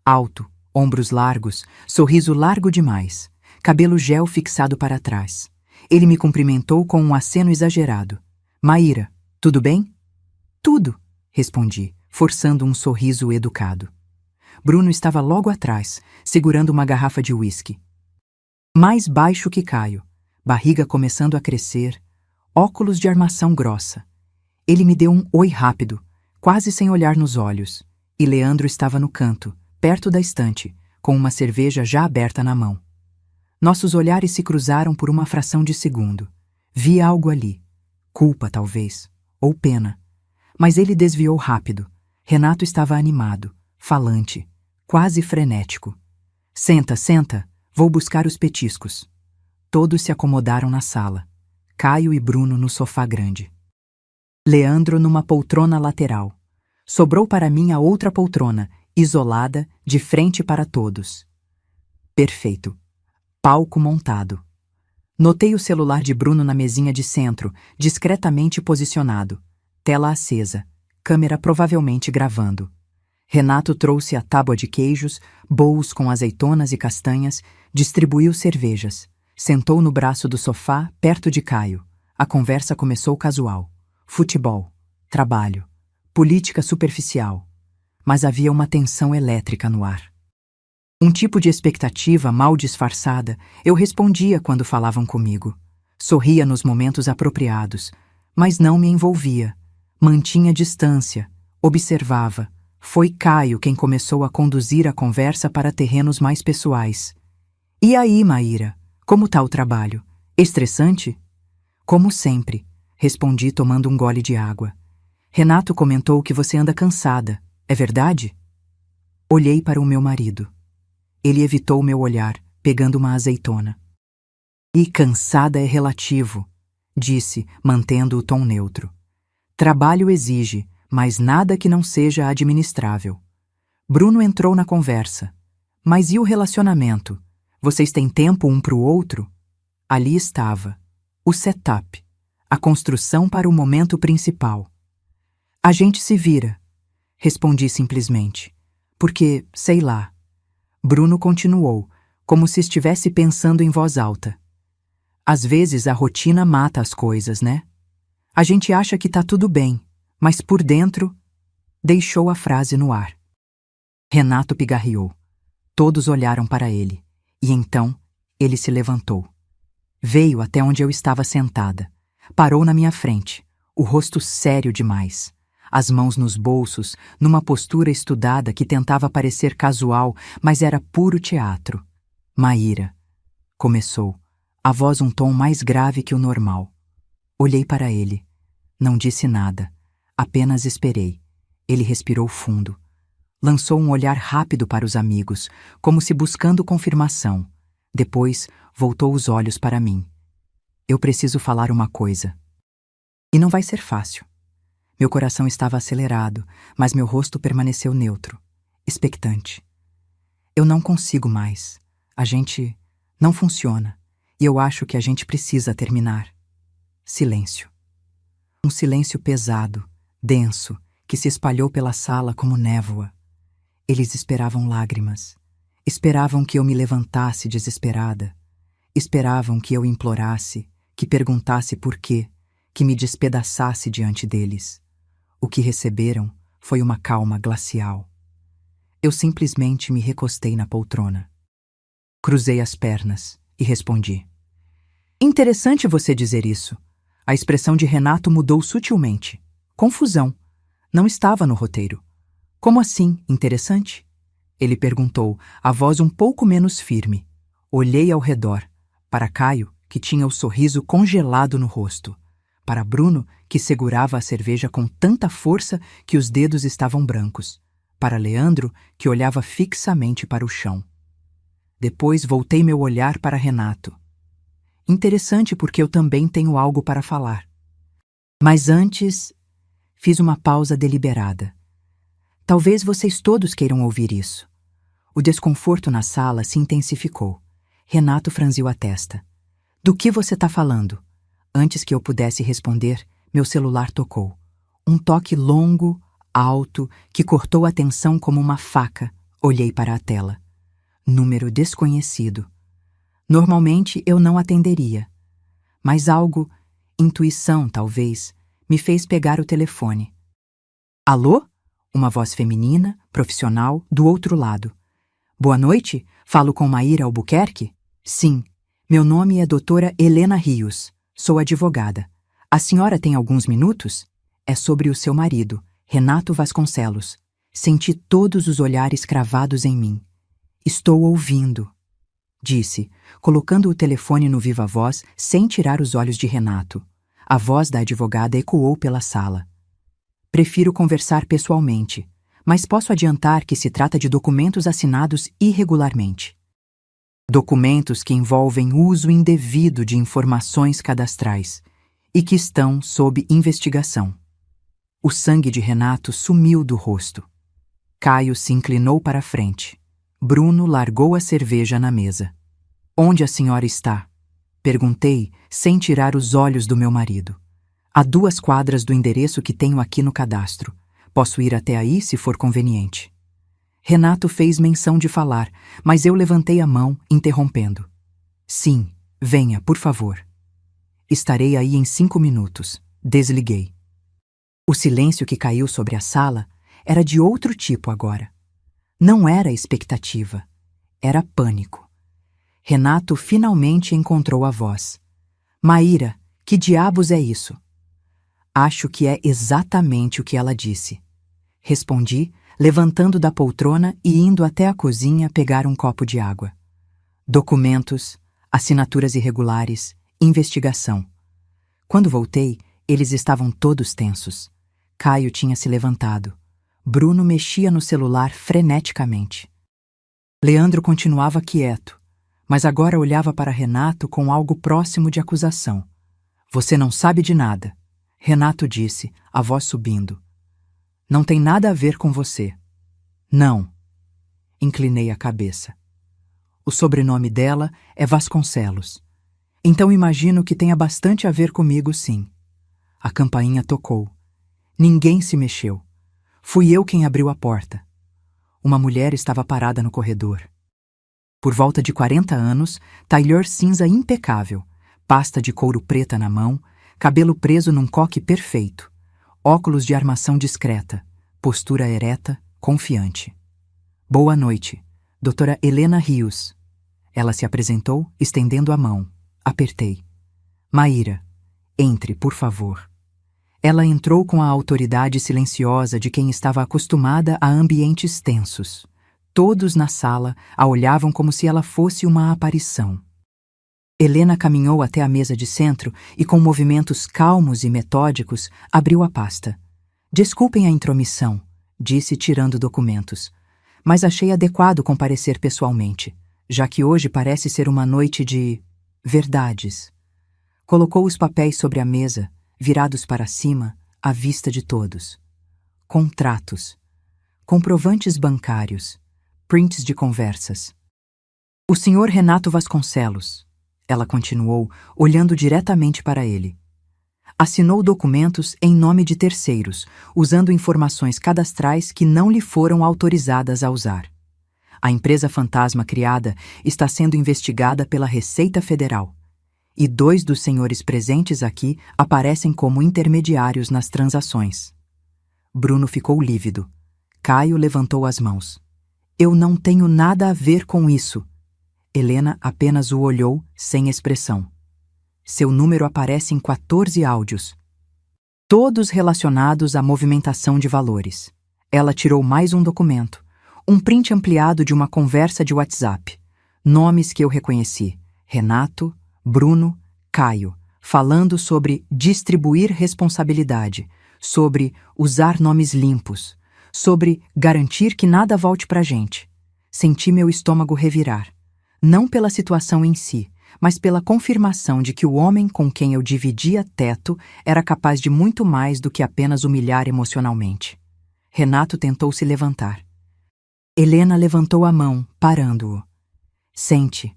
Alto, ombros largos, sorriso largo demais, cabelo gel fixado para trás. Ele me cumprimentou com um aceno exagerado. Maíra, tudo bem? Tudo, respondi, forçando um sorriso educado. Bruno estava logo atrás, segurando uma garrafa de uísque. Mais baixo que Caio, barriga começando a crescer, óculos de armação grossa. Ele me deu um oi rápido, quase sem olhar nos olhos, e Leandro estava no canto, perto da estante, com uma cerveja já aberta na mão. Nossos olhares se cruzaram por uma fração de segundo. Vi algo ali. Culpa, talvez, ou pena. Mas ele desviou rápido. Renato estava animado, falante, quase frenético. Senta, senta, vou buscar os petiscos. Todos se acomodaram na sala. Caio e Bruno no sofá grande. Leandro numa poltrona lateral. Sobrou para mim a outra poltrona, isolada, de frente para todos. Perfeito. Palco montado. Notei o celular de Bruno na mesinha de centro, discretamente posicionado. Tela acesa. Câmera provavelmente gravando. Renato trouxe a tábua de queijos, bolos com azeitonas e castanhas, distribuiu cervejas. Sentou no braço do sofá, perto de Caio. A conversa começou casual. Futebol, trabalho, política superficial. Mas havia uma tensão elétrica no ar. Um tipo de expectativa mal disfarçada, eu respondia quando falavam comigo. Sorria nos momentos apropriados, mas não me envolvia. Mantinha distância, observava. Foi Caio quem começou a conduzir a conversa para terrenos mais pessoais. E aí, Maíra, como tá o trabalho? Estressante? Como sempre, respondi tomando um gole de água. Renato comentou que você anda cansada, é verdade? Olhei para o meu marido. Ele evitou meu olhar, pegando uma azeitona. E cansada é relativo, disse, mantendo o tom neutro. Trabalho exige, mas nada que não seja administrável. Bruno entrou na conversa. Mas e o relacionamento? Vocês têm tempo um para o outro? Ali estava. O setup. A construção para o momento principal. A gente se vira, respondi simplesmente. Porque, sei lá. Bruno continuou, como se estivesse pensando em voz alta. Às vezes a rotina mata as coisas, né? A gente acha que tá tudo bem, mas por dentro... Deixou a frase no ar. Renato pigarreou. Todos olharam para ele, e então ele se levantou. Veio até onde eu estava sentada. Parou na minha frente, o rosto sério demais. As mãos nos bolsos, numa postura estudada que tentava parecer casual, mas era puro teatro. Maíra, começou, a voz um tom mais grave que o normal. Olhei para ele. Não disse nada, apenas esperei. Ele respirou fundo. Lançou um olhar rápido para os amigos, como se buscando confirmação. Depois, voltou os olhos para mim. Eu preciso falar uma coisa. E não vai ser fácil. Meu coração estava acelerado, mas meu rosto permaneceu neutro, expectante. Eu não consigo mais. A gente não funciona e eu acho que a gente precisa terminar. Silêncio. Um silêncio pesado, denso, que se espalhou pela sala como névoa. Eles esperavam lágrimas. Esperavam que eu me levantasse desesperada. Esperavam que eu implorasse, que perguntasse por quê, que me despedaçasse diante deles. O que receberam foi uma calma glacial. Eu simplesmente me recostei na poltrona. Cruzei as pernas e respondi. Interessante você dizer isso. A expressão de Renato mudou sutilmente. Confusão. Não estava no roteiro. Como assim, interessante? Ele perguntou, a voz um pouco menos firme. Olhei ao redor. Para Caio, que tinha o sorriso congelado no rosto. Para Bruno, que segurava a cerveja com tanta força que os dedos estavam brancos. Para Leandro, que olhava fixamente para o chão. Depois voltei meu olhar para Renato. Interessante porque eu também tenho algo para falar. Mas antes, fiz uma pausa deliberada. Talvez vocês todos queiram ouvir isso. O desconforto na sala se intensificou. Renato franziu a testa. Do que você está falando? Antes que eu pudesse responder, meu celular tocou. Um toque longo, alto, que cortou a atenção como uma faca. Olhei para a tela. Número desconhecido. Normalmente eu não atenderia. Mas algo, intuição talvez, me fez pegar o telefone. Alô? Uma voz feminina, profissional, do outro lado. Boa noite, falo com Maíra Albuquerque? Sim, meu nome é doutora Helena Rios, sou advogada. A senhora tem alguns minutos? É sobre o seu marido, Renato Vasconcelos. Senti todos os olhares cravados em mim. Estou ouvindo, disse, colocando o telefone no viva-voz sem tirar os olhos de Renato. A voz da advogada ecoou pela sala. Prefiro conversar pessoalmente, mas posso adiantar que se trata de documentos assinados irregularmente. Documentos que envolvem uso indevido de informações cadastrais e que estão sob investigação. O sangue de Renato sumiu do rosto. Caio se inclinou para a frente. Bruno largou a cerveja na mesa. Onde a senhora está? Perguntei, sem tirar os olhos do meu marido. A 2 quadras do endereço que tenho aqui no cadastro. Posso ir até aí se for conveniente. Renato fez menção de falar, mas eu levantei a mão, interrompendo. Sim, venha, por favor. Estarei aí em 5 minutos. Desliguei. O silêncio que caiu sobre a sala era de outro tipo agora. Não era expectativa, era pânico. Renato finalmente encontrou a voz. Maíra, que diabos é isso? Acho que é exatamente o que ela disse. Respondi, levantando da poltrona e indo até a cozinha pegar um copo de água. Documentos, assinaturas irregulares, investigação. Quando voltei, eles estavam todos tensos. Caio tinha se levantado. Bruno mexia no celular freneticamente. Leandro continuava quieto, mas agora olhava para Renato com algo próximo de acusação. Você não sabe de nada, Renato disse, a voz subindo. Não tem nada a ver com você. Não. Inclinei a cabeça. O sobrenome dela é Vasconcelos. Então imagino que tenha bastante a ver comigo, sim. A campainha tocou. Ninguém se mexeu. Fui eu quem abriu a porta. Uma mulher estava parada no corredor. Por volta de 40 anos, tailleur cinza impecável, pasta de couro preta na mão, cabelo preso num coque perfeito, óculos de armação discreta, postura ereta, confiante. Boa noite, doutora Helena Rios. Ela se apresentou, estendendo a mão. Apertei. Maíra, entre, por favor. Ela entrou com a autoridade silenciosa de quem estava acostumada a ambientes tensos. Todos na sala a olhavam como se ela fosse uma aparição. Helena caminhou até a mesa de centro e, com movimentos calmos e metódicos, abriu a pasta. Desculpem a intromissão, disse tirando documentos, mas achei adequado comparecer pessoalmente, já que hoje parece ser uma noite de verdades. Colocou os papéis sobre a mesa, virados para cima, à vista de todos. Contratos, comprovantes bancários, prints de conversas. O senhor Renato Vasconcelos, ela continuou, olhando diretamente para ele. Assinou documentos em nome de terceiros, usando informações cadastrais que não lhe foram autorizadas a usar. A empresa fantasma criada está sendo investigada pela Receita Federal. E 2 dos senhores presentes aqui aparecem como intermediários nas transações. Bruno ficou lívido. Caio levantou as mãos. Eu não tenho nada a ver com isso. Helena apenas o olhou, sem expressão. Seu número aparece em 14 áudios, todos relacionados à movimentação de valores. Ela tirou mais um documento, um print ampliado de uma conversa de WhatsApp. Nomes que eu reconheci: Renato, Bruno, Caio, falando sobre distribuir responsabilidade, sobre usar nomes limpos, sobre garantir que nada volte pra gente. Senti meu estômago revirar, não pela situação em si, mas pela confirmação de que o homem com quem eu dividia teto era capaz de muito mais do que apenas humilhar emocionalmente. Renato tentou se levantar. Helena levantou a mão, parando-o. Sente,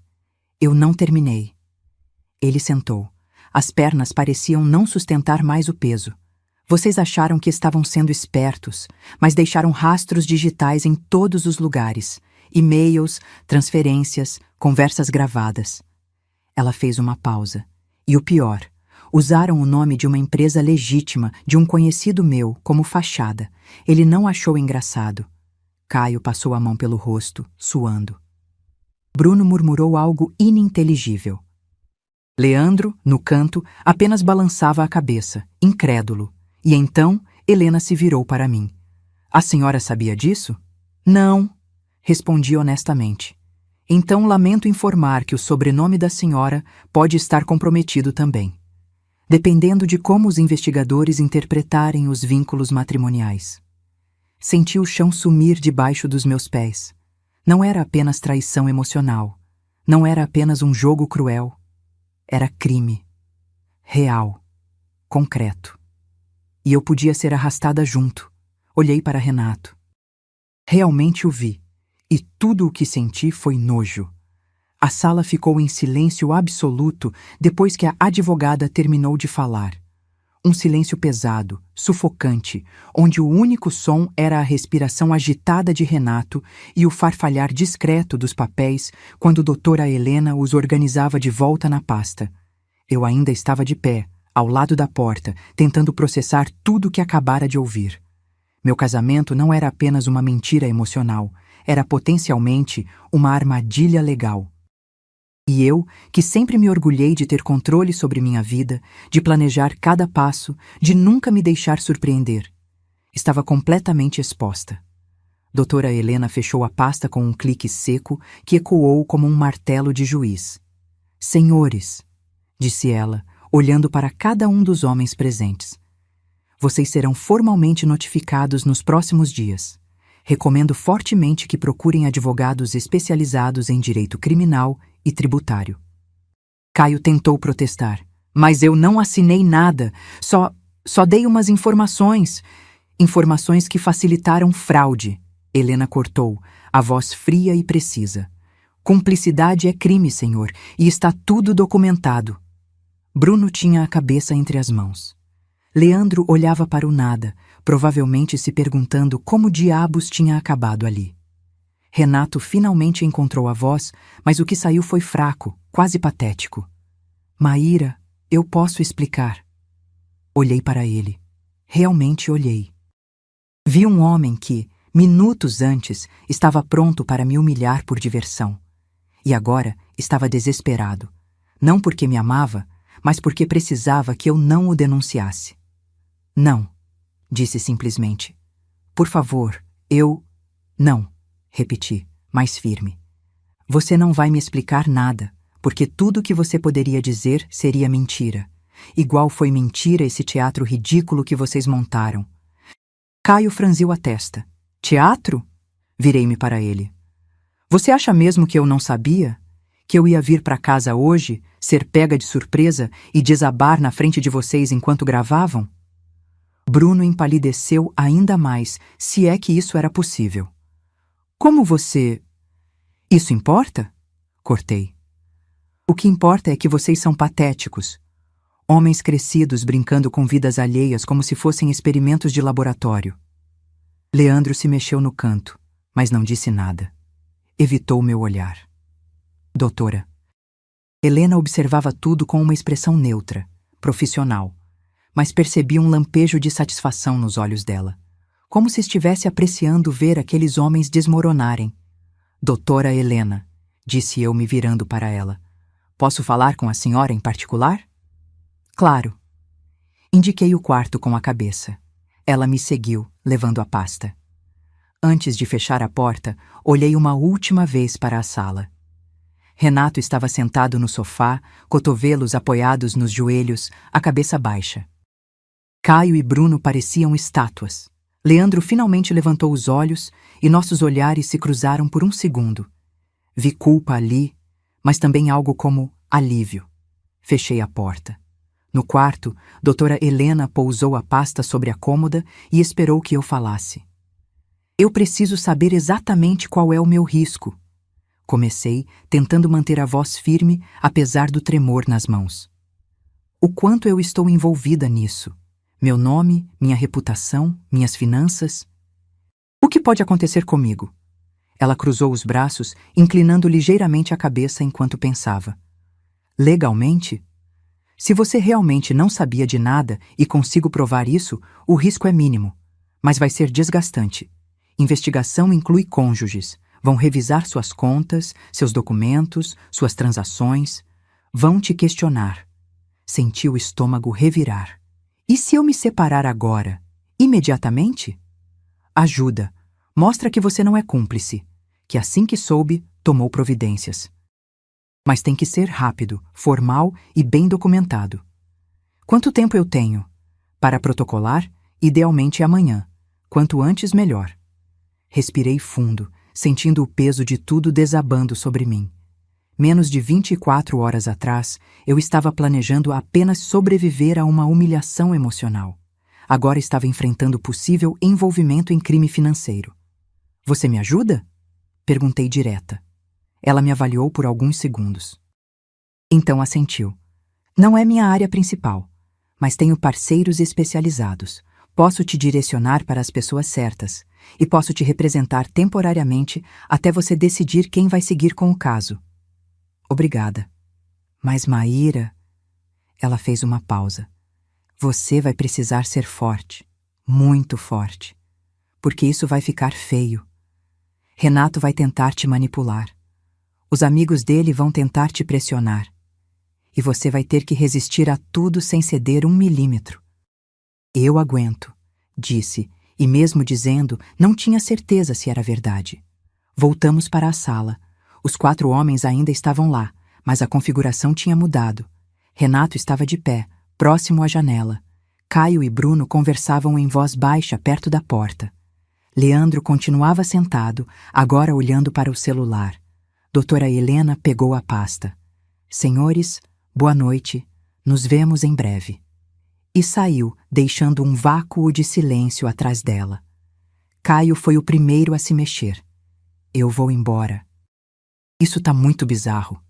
eu não terminei. Ele sentou. As pernas pareciam não sustentar mais o peso. Vocês acharam que estavam sendo espertos, mas deixaram rastros digitais em todos os lugares. E-mails, transferências, conversas gravadas. Ela fez uma pausa. E o pior, usaram o nome de uma empresa legítima, de um conhecido meu, como fachada. Ele não achou engraçado. Caio passou a mão pelo rosto, suando. Bruno murmurou algo ininteligível. Leandro, no canto, apenas balançava a cabeça, incrédulo. E então, Helena se virou para mim. A senhora sabia disso? Não, respondi honestamente. Então lamento informar que o sobrenome da senhora pode estar comprometido também, dependendo de como os investigadores interpretarem os vínculos matrimoniais. Senti o chão sumir debaixo dos meus pés. Não era apenas traição emocional. Não era apenas um jogo cruel. Era crime. Real. Concreto. E eu podia ser arrastada junto. Olhei para Renato. Realmente o vi. E tudo o que senti foi nojo. A sala ficou em silêncio absoluto depois que a advogada terminou de falar. Um silêncio pesado, sufocante, onde o único som era a respiração agitada de Renato e o farfalhar discreto dos papéis quando doutora Helena os organizava de volta na pasta. Eu ainda estava de pé, ao lado da porta, tentando processar tudo o que acabara de ouvir. Meu casamento não era apenas uma mentira emocional, era potencialmente uma armadilha legal. E eu, que sempre me orgulhei de ter controle sobre minha vida, de planejar cada passo, de nunca me deixar surpreender, estava completamente exposta. Doutora Helena fechou a pasta com um clique seco que ecoou como um martelo de juiz. Senhores, disse ela, olhando para cada um dos homens presentes. Vocês serão formalmente notificados nos próximos dias. Recomendo fortemente que procurem advogados especializados em direito criminal e tributário. Caio tentou protestar. Mas eu não assinei nada. Só dei umas informações. Informações que facilitaram fraude. Helena cortou, a voz fria e precisa. Cumplicidade é crime, senhor, e está tudo documentado. Bruno tinha a cabeça entre as mãos. Leandro olhava para o nada, provavelmente se perguntando como diabos tinha acabado ali. Renato finalmente encontrou a voz, mas o que saiu foi fraco, quase patético. Maíra, eu posso explicar. Olhei para ele. Realmente olhei. Vi um homem que, minutos antes, estava pronto para me humilhar por diversão. E agora estava desesperado. Não porque me amava, mas porque precisava que eu não o denunciasse. Não, disse simplesmente. Por favor, eu... Não, repeti, mais firme. Você não vai me explicar nada, porque tudo o que você poderia dizer seria mentira. Igual foi mentira esse teatro ridículo que vocês montaram. Caio franziu a testa. Teatro? Virei-me para ele. Você acha mesmo que eu não sabia? Que eu ia vir para casa hoje, ser pega de surpresa e desabar na frente de vocês enquanto gravavam? Bruno empalideceu ainda mais, se é que isso era possível. Como você... Isso importa? cortei. O que importa é que vocês são patéticos. Homens crescidos brincando com vidas alheias como se fossem experimentos de laboratório. Leandro se mexeu no canto, mas não disse nada. Evitou meu olhar. Doutora. Helena observava tudo com uma expressão neutra, profissional, mas percebi um lampejo de satisfação nos olhos dela, como se estivesse apreciando ver aqueles homens desmoronarem. Doutora Helena, disse eu me virando para ela. Posso falar com a senhora em particular? Claro. Indiquei o quarto com a cabeça. Ela me seguiu, levando a pasta. Antes de fechar a porta, olhei uma última vez para a sala. Renato estava sentado no sofá, cotovelos apoiados nos joelhos, a cabeça baixa. Caio e Bruno pareciam estátuas. Leandro finalmente levantou os olhos e nossos olhares se cruzaram por um segundo. Vi culpa ali, mas também algo como alívio. Fechei a porta. No quarto, doutora Helena pousou a pasta sobre a cômoda e esperou que eu falasse. Eu preciso saber exatamente qual é o meu risco. Comecei, tentando manter a voz firme, apesar do tremor nas mãos. O quanto eu estou envolvida nisso? Meu nome, minha reputação, minhas finanças? O que pode acontecer comigo? Ela cruzou os braços, inclinando ligeiramente a cabeça enquanto pensava. Legalmente? Se você realmente não sabia de nada e consigo provar isso, o risco é mínimo, mas vai ser desgastante. Investigação inclui cônjuges. Vão revisar suas contas, seus documentos, suas transações. Vão te questionar. Senti o estômago revirar. E se eu me separar agora, imediatamente? Ajuda. Mostra que você não é cúmplice, que assim que soube, tomou providências. Mas tem que ser rápido, formal e bem documentado. Quanto tempo eu tenho? Para protocolar, idealmente amanhã. Quanto antes, melhor. Respirei fundo, sentindo o peso de tudo desabando sobre mim. Menos de 24 horas atrás, eu estava planejando apenas sobreviver a uma humilhação emocional. Agora estava enfrentando possível envolvimento em crime financeiro. Você me ajuda? Perguntei direta. Ela me avaliou por alguns segundos. Então assentiu. Não é minha área principal, mas tenho parceiros especializados. Posso te direcionar para as pessoas certas e posso te representar temporariamente até você decidir quem vai seguir com o caso. Obrigada. Mas Maíra... Ela fez uma pausa. Você vai precisar ser forte, muito forte, porque isso vai ficar feio. Renato vai tentar te manipular. Os amigos dele vão tentar te pressionar. E você vai ter que resistir a tudo sem ceder 1 milímetro. Eu aguento, disse, e mesmo dizendo, não tinha certeza se era verdade. Voltamos para a sala. Os 4 homens ainda estavam lá, mas a configuração tinha mudado. Renato estava de pé, próximo à janela. Caio e Bruno conversavam em voz baixa perto da porta. Leandro continuava sentado, agora olhando para o celular. Doutora Helena pegou a pasta. Senhores, boa noite. Nos vemos em breve. E saiu, deixando um vácuo de silêncio atrás dela. Caio foi o primeiro a se mexer. Eu vou embora. Isso tá muito bizarro.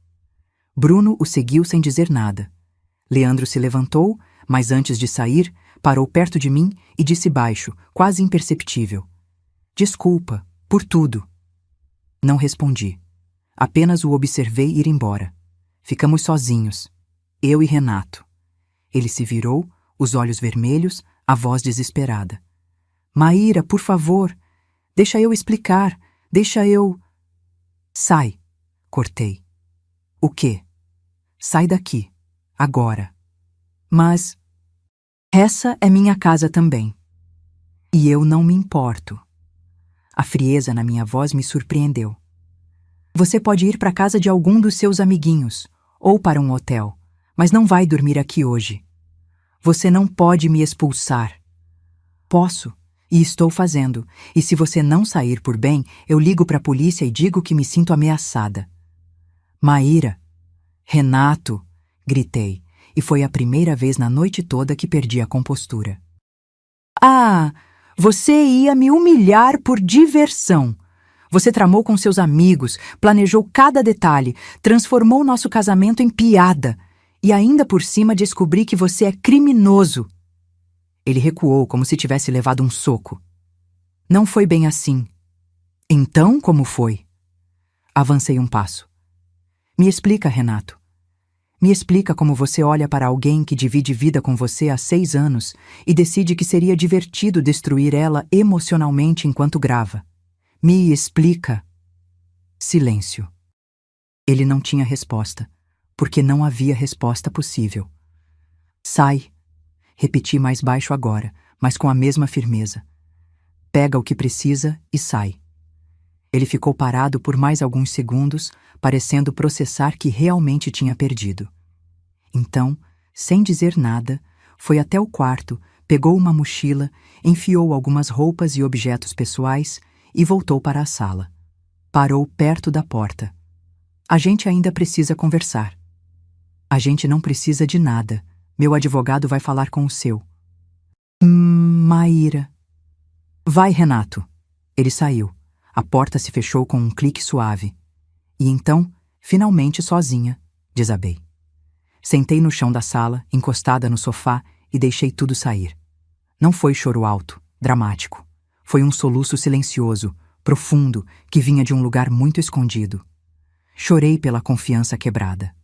Bruno o seguiu sem dizer nada. Leandro se levantou, mas antes de sair, parou perto de mim e disse baixo, quase imperceptível. Desculpa, por tudo. Não respondi. Apenas o observei ir embora. Ficamos sozinhos. Eu e Renato. Ele se virou, os olhos vermelhos, a voz desesperada. Maíra, por favor. Deixa eu explicar. Deixa eu... Sai. Cortei. O quê? Sai daqui. Agora. Mas... essa é minha casa também. E eu não me importo. A frieza na minha voz me surpreendeu. Você pode ir para casa de algum dos seus amiguinhos, ou para um hotel, mas não vai dormir aqui hoje. Você não pode me expulsar. Posso, e estou fazendo, e se você não sair por bem, eu ligo para a polícia e digo que me sinto ameaçada. Maíra, Renato, gritei, e foi a primeira vez na noite toda que perdi a compostura. Ah, você ia me humilhar por diversão. Você tramou com seus amigos, planejou cada detalhe, transformou nosso casamento em piada. E ainda por cima descobri que você é criminoso. Ele recuou como se tivesse levado um soco. Não foi bem assim. Então, como foi? Avancei um passo. Me explica, Renato. Me explica como você olha para alguém que divide vida com você há 6 anos e decide que seria divertido destruir ela emocionalmente enquanto grava. Me explica. Silêncio. Ele não tinha resposta, porque não havia resposta possível. Sai. Repeti mais baixo agora, mas com a mesma firmeza. Pega o que precisa e sai. Ele ficou parado por mais alguns segundos, parecendo processar que realmente tinha perdido. Então, sem dizer nada, foi até o quarto, pegou uma mochila, enfiou algumas roupas e objetos pessoais e voltou para a sala. Parou perto da porta. A gente ainda precisa conversar. A gente não precisa de nada. Meu advogado vai falar com o seu. Maíra. Vai, Renato. Ele saiu. A porta se fechou com um clique suave. E então, finalmente sozinha, desabei. Sentei no chão da sala, encostada no sofá, e deixei tudo sair. Não foi choro alto, dramático. Foi um soluço silencioso, profundo, que vinha de um lugar muito escondido. Chorei pela confiança quebrada,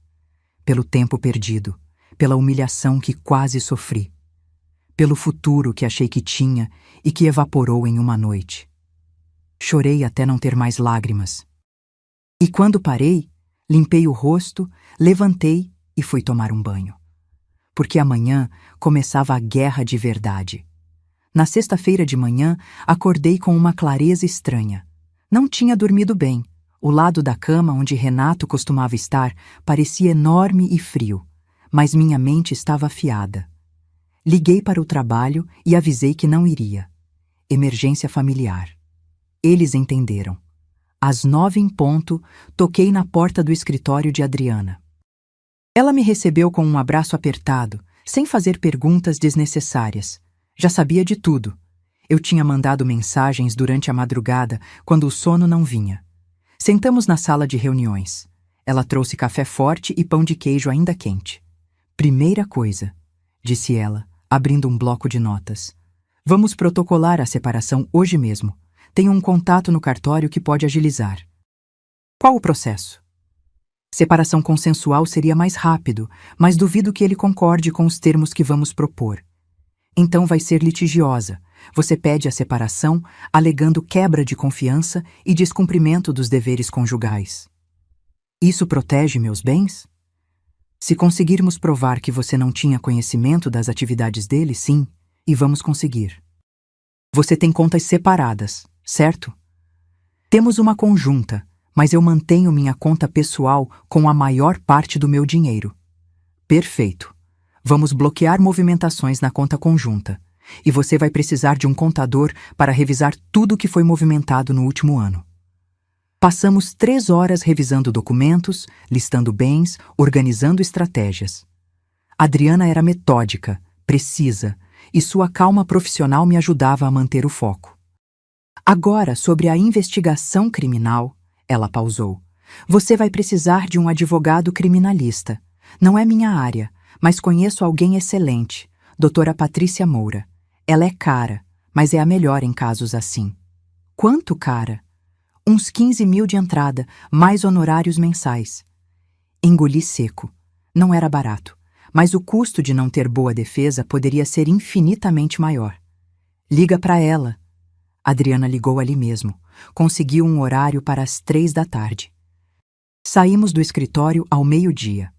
pelo tempo perdido, pela humilhação que quase sofri, pelo futuro que achei que tinha e que evaporou em uma noite. Chorei até não ter mais lágrimas. E quando parei, limpei o rosto, levantei e fui tomar um banho. Porque amanhã começava a guerra de verdade. Na sexta-feira de manhã, acordei com uma clareza estranha. Não tinha dormido bem. O lado da cama onde Renato costumava estar parecia enorme e frio, mas minha mente estava afiada. Liguei para o trabalho e avisei que não iria. Emergência familiar. Eles entenderam. Às 9 em ponto, toquei na porta do escritório de Adriana. Ela me recebeu com um abraço apertado, sem fazer perguntas desnecessárias. Já sabia de tudo. Eu tinha mandado mensagens durante a madrugada, quando o sono não vinha. Sentamos na sala de reuniões. Ela trouxe café forte e pão de queijo ainda quente. Primeira coisa, disse ela, abrindo um bloco de notas. Vamos protocolar a separação hoje mesmo. Tenho um contato no cartório que pode agilizar. Qual o processo? Separação consensual seria mais rápido, mas duvido que ele concorde com os termos que vamos propor. Então vai ser litigiosa. Você pede a separação, alegando quebra de confiança e descumprimento dos deveres conjugais. Isso protege meus bens? Se conseguirmos provar que você não tinha conhecimento das atividades dele, sim, e vamos conseguir. Você tem contas separadas, certo? Temos uma conjunta, mas eu mantenho minha conta pessoal com a maior parte do meu dinheiro. Perfeito. Vamos bloquear movimentações na conta conjunta. E você vai precisar de um contador para revisar tudo o que foi movimentado no último ano. Passamos 3 horas revisando documentos, listando bens, organizando estratégias. Adriana era metódica, precisa, e sua calma profissional me ajudava a manter o foco. Agora, sobre a investigação criminal, ela pausou. Você vai precisar de um advogado criminalista. Não é minha área, mas conheço alguém excelente, doutora Patrícia Moura. Ela é cara, mas é a melhor em casos assim. Quanto cara? Uns 15 mil de entrada, mais honorários mensais. Engoli seco. Não era barato, mas o custo de não ter boa defesa poderia ser infinitamente maior. Liga para ela. Adriana ligou ali mesmo. Conseguiu um horário para as 3 da tarde. Saímos do escritório ao meio-dia.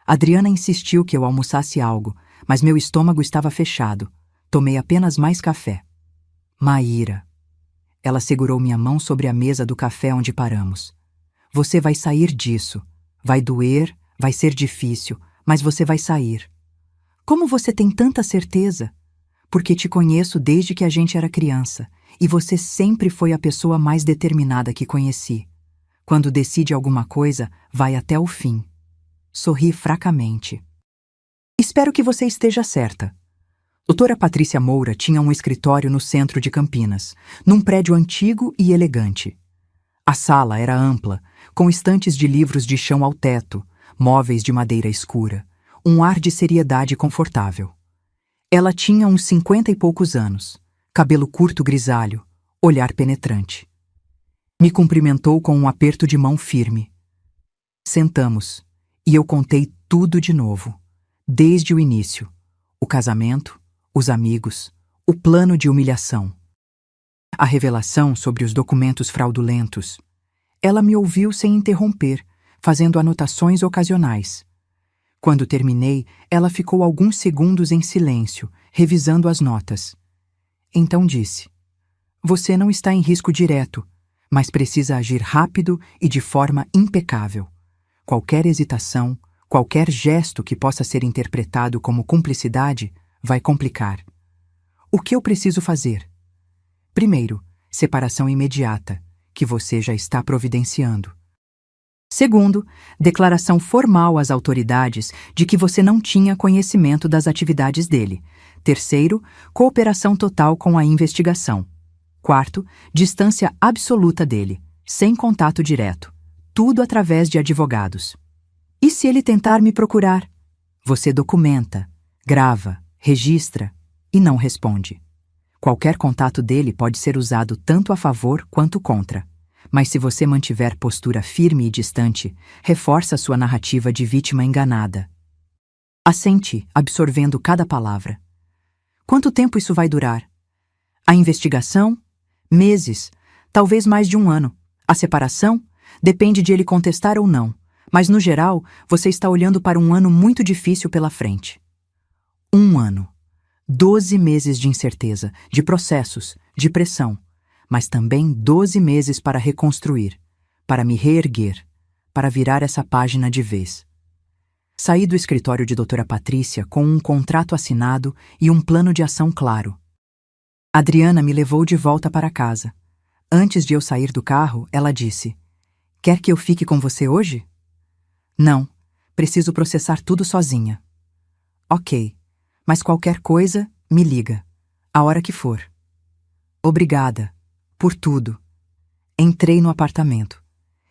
Adriana insistiu que eu almoçasse algo, mas meu estômago estava fechado. Tomei apenas mais café. Maíra. Ela segurou minha mão sobre a mesa do café onde paramos. Você vai sair disso. Vai doer, vai ser difícil, mas você vai sair. Como você tem tanta certeza? Porque te conheço desde que a gente era criança, e você sempre foi a pessoa mais determinada que conheci. Quando decide alguma coisa, vai até o fim. Sorri fracamente. Espero que você esteja certa. Doutora Patrícia Moura tinha um escritório no centro de Campinas, num prédio antigo e elegante. A sala era ampla, com estantes de livros de chão ao teto, móveis de madeira escura, um ar de seriedade confortável. Ela tinha uns 50 e poucos anos, cabelo curto grisalho, olhar penetrante. Me cumprimentou com um aperto de mão firme. Sentamos, e eu contei tudo de novo, desde o início: o casamento, os amigos, o plano de humilhação, a revelação sobre os documentos fraudulentos. Ela me ouviu sem interromper, fazendo anotações ocasionais. Quando terminei, ela ficou alguns segundos em silêncio, revisando as notas. Então disse: "Você não está em risco direto, mas precisa agir rápido e de forma impecável. Qualquer hesitação, qualquer gesto que possa ser interpretado como cumplicidade vai complicar. O que eu preciso fazer? Primeiro, separação imediata, que você já está providenciando. Segundo, declaração formal às autoridades de que você não tinha conhecimento das atividades dele. Terceiro, cooperação total com a investigação. Quarto, distância absoluta dele, sem contato direto. Tudo através de advogados. E se ele tentar me procurar? Você documenta, grava, registra e não responde. Qualquer contato dele pode ser usado tanto a favor quanto contra. Mas se você mantiver postura firme e distante, reforça sua narrativa de vítima enganada." Assenti, absorvendo cada palavra. "Quanto tempo isso vai durar?" "A investigação? Meses, talvez mais de 1 ano. A separação? Depende de ele contestar ou não. Mas, no geral, você está olhando para um ano muito difícil pela frente." 1 ano. 12 meses de incerteza, de processos, de pressão. Mas também 12 meses para reconstruir, para me reerguer, para virar essa página de vez. Saí do escritório de doutora Patrícia com um contrato assinado e um plano de ação claro. Adriana me levou de volta para casa. Antes de eu sair do carro, ela disse: "Quer que eu fique com você hoje?" "Não, preciso processar tudo sozinha." "Ok, mas qualquer coisa, me liga, a hora que for." "Obrigada. Por tudo." Entrei no apartamento.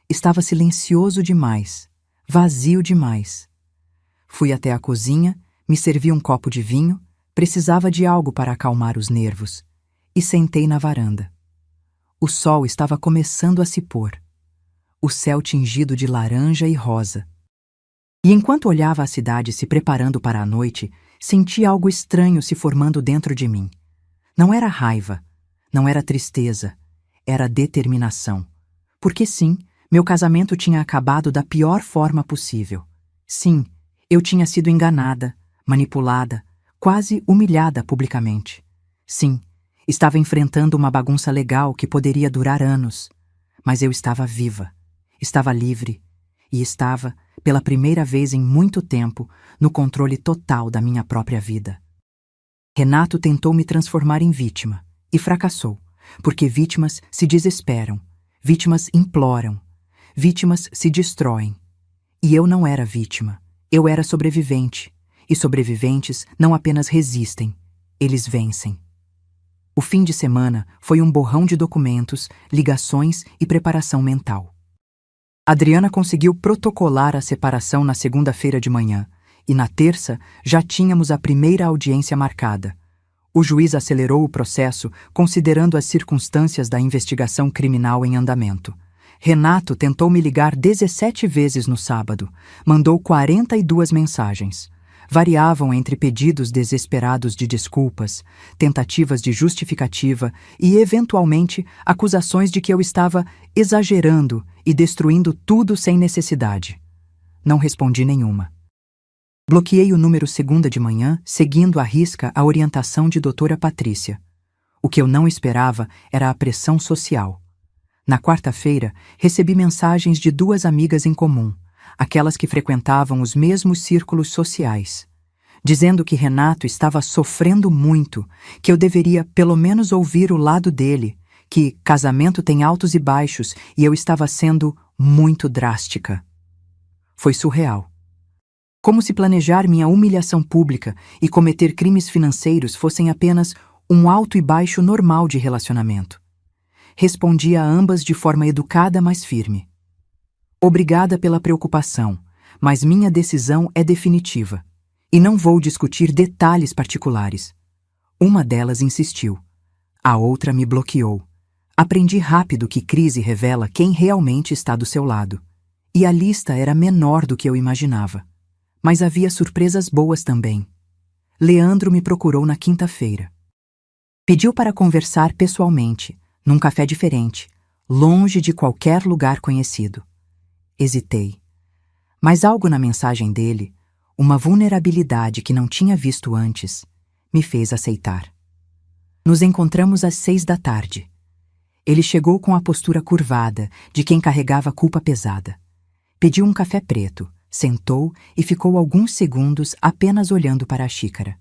Estava silencioso demais, vazio demais. Fui até a cozinha, me servi um copo de vinho, precisava de algo para acalmar os nervos, e sentei na varanda. O sol estava começando a se pôr, o céu tingido de laranja e rosa. E enquanto olhava a cidade se preparando para a noite, senti algo estranho se formando dentro de mim. Não era raiva, não era tristeza, era determinação. Porque sim, meu casamento tinha acabado da pior forma possível. Sim, eu tinha sido enganada, manipulada, quase humilhada publicamente. Sim, estava enfrentando uma bagunça legal que poderia durar anos. Mas eu estava viva, estava livre e estava, pela primeira vez em muito tempo, no controle total da minha própria vida. Renato tentou me transformar em vítima e fracassou. Porque vítimas se desesperam, vítimas imploram, vítimas se destroem. E eu não era vítima, eu era sobrevivente. E sobreviventes não apenas resistem, eles vencem. O fim de semana foi um borrão de documentos, ligações e preparação mental. Adriana conseguiu protocolar a separação na segunda-feira de manhã, e na terça já tínhamos a primeira audiência marcada. O juiz acelerou o processo, considerando as circunstâncias da investigação criminal em andamento. Renato tentou me ligar 17 vezes no sábado, mandou 42 mensagens. Variavam entre pedidos desesperados de desculpas, tentativas de justificativa e, eventualmente, acusações de que eu estava exagerando e destruindo tudo sem necessidade. Não respondi nenhuma. Bloqueei o número segunda de manhã, seguindo à risca a orientação de doutora Patrícia. O que eu não esperava era a pressão social. Na quarta-feira, recebi mensagens de 2 amigas em comum, aquelas que frequentavam os mesmos círculos sociais, dizendo que Renato estava sofrendo muito, que eu deveria pelo menos ouvir o lado dele, que casamento tem altos e baixos e eu estava sendo muito drástica. Foi surreal. Como se planejar minha humilhação pública e cometer crimes financeiros fossem apenas um alto e baixo normal de relacionamento. Respondi a ambas de forma educada, mas firme. Obrigada pela preocupação, mas minha decisão é definitiva. E não vou discutir detalhes particulares. Uma delas insistiu. A outra me bloqueou. Aprendi rápido que crise revela quem realmente está do seu lado. E a lista era menor do que eu imaginava. Mas havia surpresas boas também. Leandro me procurou na quinta-feira. Pediu para conversar pessoalmente, num café diferente, longe de qualquer lugar conhecido. Hesitei. Mas algo na mensagem dele, uma vulnerabilidade que não tinha visto antes, me fez aceitar. Nos encontramos às 6 da tarde. Ele chegou com a postura curvada de quem carregava a culpa pesada. Pediu um café preto, sentou e ficou alguns segundos apenas olhando para a xícara.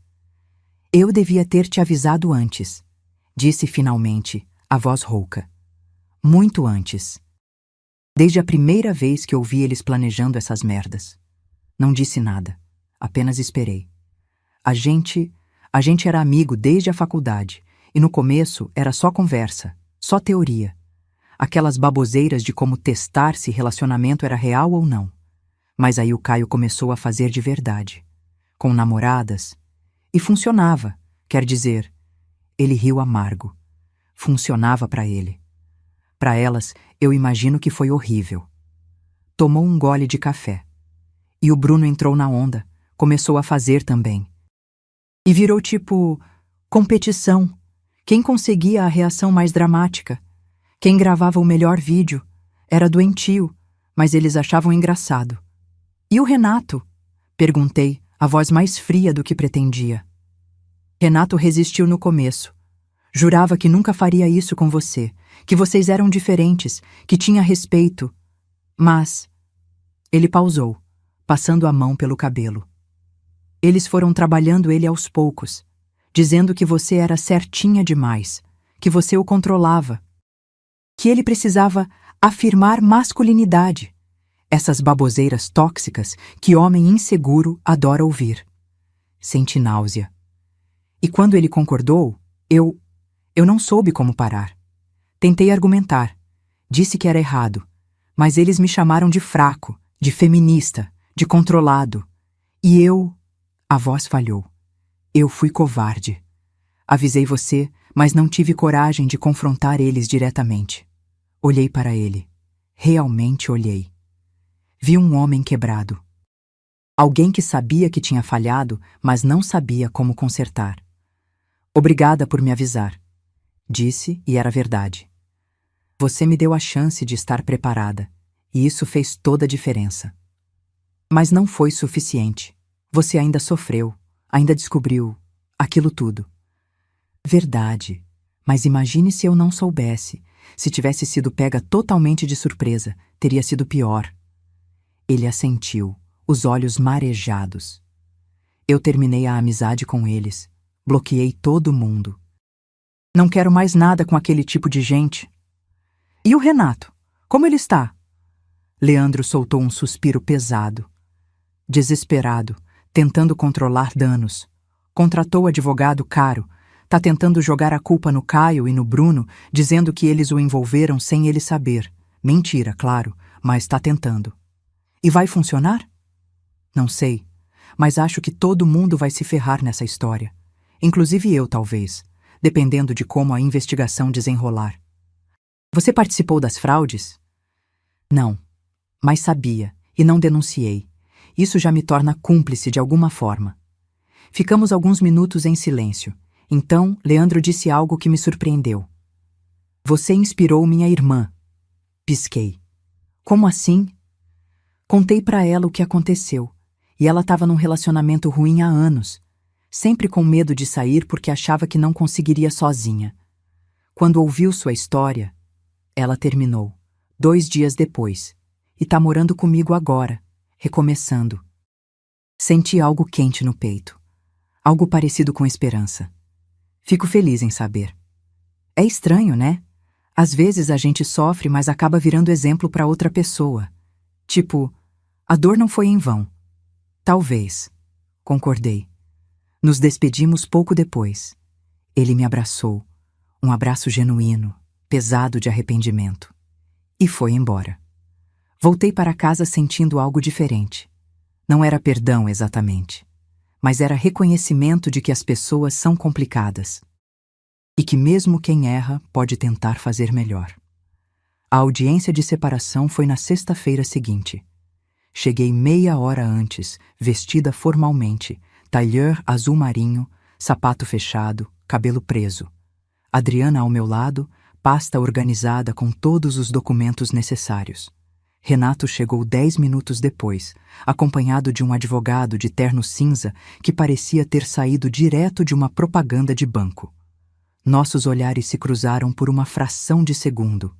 Eu devia ter te avisado antes, disse finalmente, a voz rouca. Muito antes. Desde a primeira vez que ouvi eles planejando essas merdas. Não disse nada, apenas esperei. A gente era amigo desde a faculdade, e no começo era só conversa, só teoria. Aquelas baboseiras de como testar se relacionamento era real ou não. Mas aí o Caio começou a fazer de verdade, com namoradas, e funcionava, quer dizer, ele riu amargo. Funcionava para ele. Para elas, eu imagino que foi horrível. Tomou um gole de café. E o Bruno entrou na onda, começou a fazer também. E virou tipo competição. Quem conseguia a reação mais dramática? Quem gravava o melhor vídeo? Era doentio, mas eles achavam engraçado. E o Renato? Perguntei, a voz mais fria do que pretendia. Renato resistiu no começo. Jurava que nunca faria isso com você, que vocês eram diferentes, que tinha respeito. Mas... Ele pausou, passando a mão pelo cabelo. Eles foram trabalhando ele aos poucos, dizendo que você era certinha demais, que você o controlava, que ele precisava afirmar masculinidade. Essas baboseiras tóxicas que homem inseguro adora ouvir. Senti náusea. E quando ele concordou, eu não soube como parar. Tentei argumentar. Disse que era errado. Mas eles me chamaram de fraco, de feminista, de controlado. E eu... A voz falhou. Eu fui covarde. Avisei você, mas não tive coragem de confrontar eles diretamente. Olhei para ele. Realmente olhei. Vi um homem quebrado. Alguém que sabia que tinha falhado, mas não sabia como consertar. Obrigada por me avisar. Disse, e era verdade. Você me deu a chance de estar preparada, e isso fez toda a diferença. Mas não foi suficiente. Você ainda sofreu, ainda descobriu aquilo tudo. Verdade, mas imagine se eu não soubesse. Se tivesse sido pega totalmente de surpresa, teria sido pior. Ele assentiu, os olhos marejados. Eu terminei a amizade com eles. Bloqueei todo mundo. Não quero mais nada com aquele tipo de gente. E o Renato? Como ele está? Leandro soltou um suspiro pesado. Desesperado, tentando controlar danos. Contratou advogado caro. Tá tentando jogar a culpa no Caio e no Bruno, dizendo que eles o envolveram sem ele saber. Mentira, claro, mas tá tentando. E vai funcionar? Não sei, mas acho que todo mundo vai se ferrar nessa história. Inclusive eu, talvez, dependendo de como a investigação desenrolar. Você participou das fraudes? Não, mas sabia, e não denunciei. Isso já me torna cúmplice de alguma forma. Ficamos alguns minutos em silêncio. Então, Leandro disse algo que me surpreendeu. Você inspirou minha irmã. Pisquei. Como assim? Contei para ela o que aconteceu, e ela estava num relacionamento ruim há anos, sempre com medo de sair porque achava que não conseguiria sozinha. Quando ouviu sua história, ela terminou, 2 dias depois, e tá morando comigo agora, recomeçando. Senti algo quente no peito, algo parecido com esperança. Fico feliz em saber. É estranho, né? Às vezes a gente sofre, mas acaba virando exemplo para outra pessoa. Tipo, a dor não foi em vão. Talvez. Concordei. Nos despedimos pouco depois. Ele me abraçou. Um abraço genuíno, pesado de arrependimento. E foi embora. Voltei para casa sentindo algo diferente. Não era perdão exatamente, mas era reconhecimento de que as pessoas são complicadas e que mesmo quem erra pode tentar fazer melhor. A audiência de separação foi na sexta-feira seguinte. Cheguei meia hora antes, vestida formalmente, tailleur azul marinho, sapato fechado, cabelo preso. Adriana ao meu lado, pasta organizada com todos os documentos necessários. Renato chegou 10 minutos depois, acompanhado de um advogado de terno cinza que parecia ter saído direto de uma propaganda de banco. Nossos olhares se cruzaram por uma fração de segundo.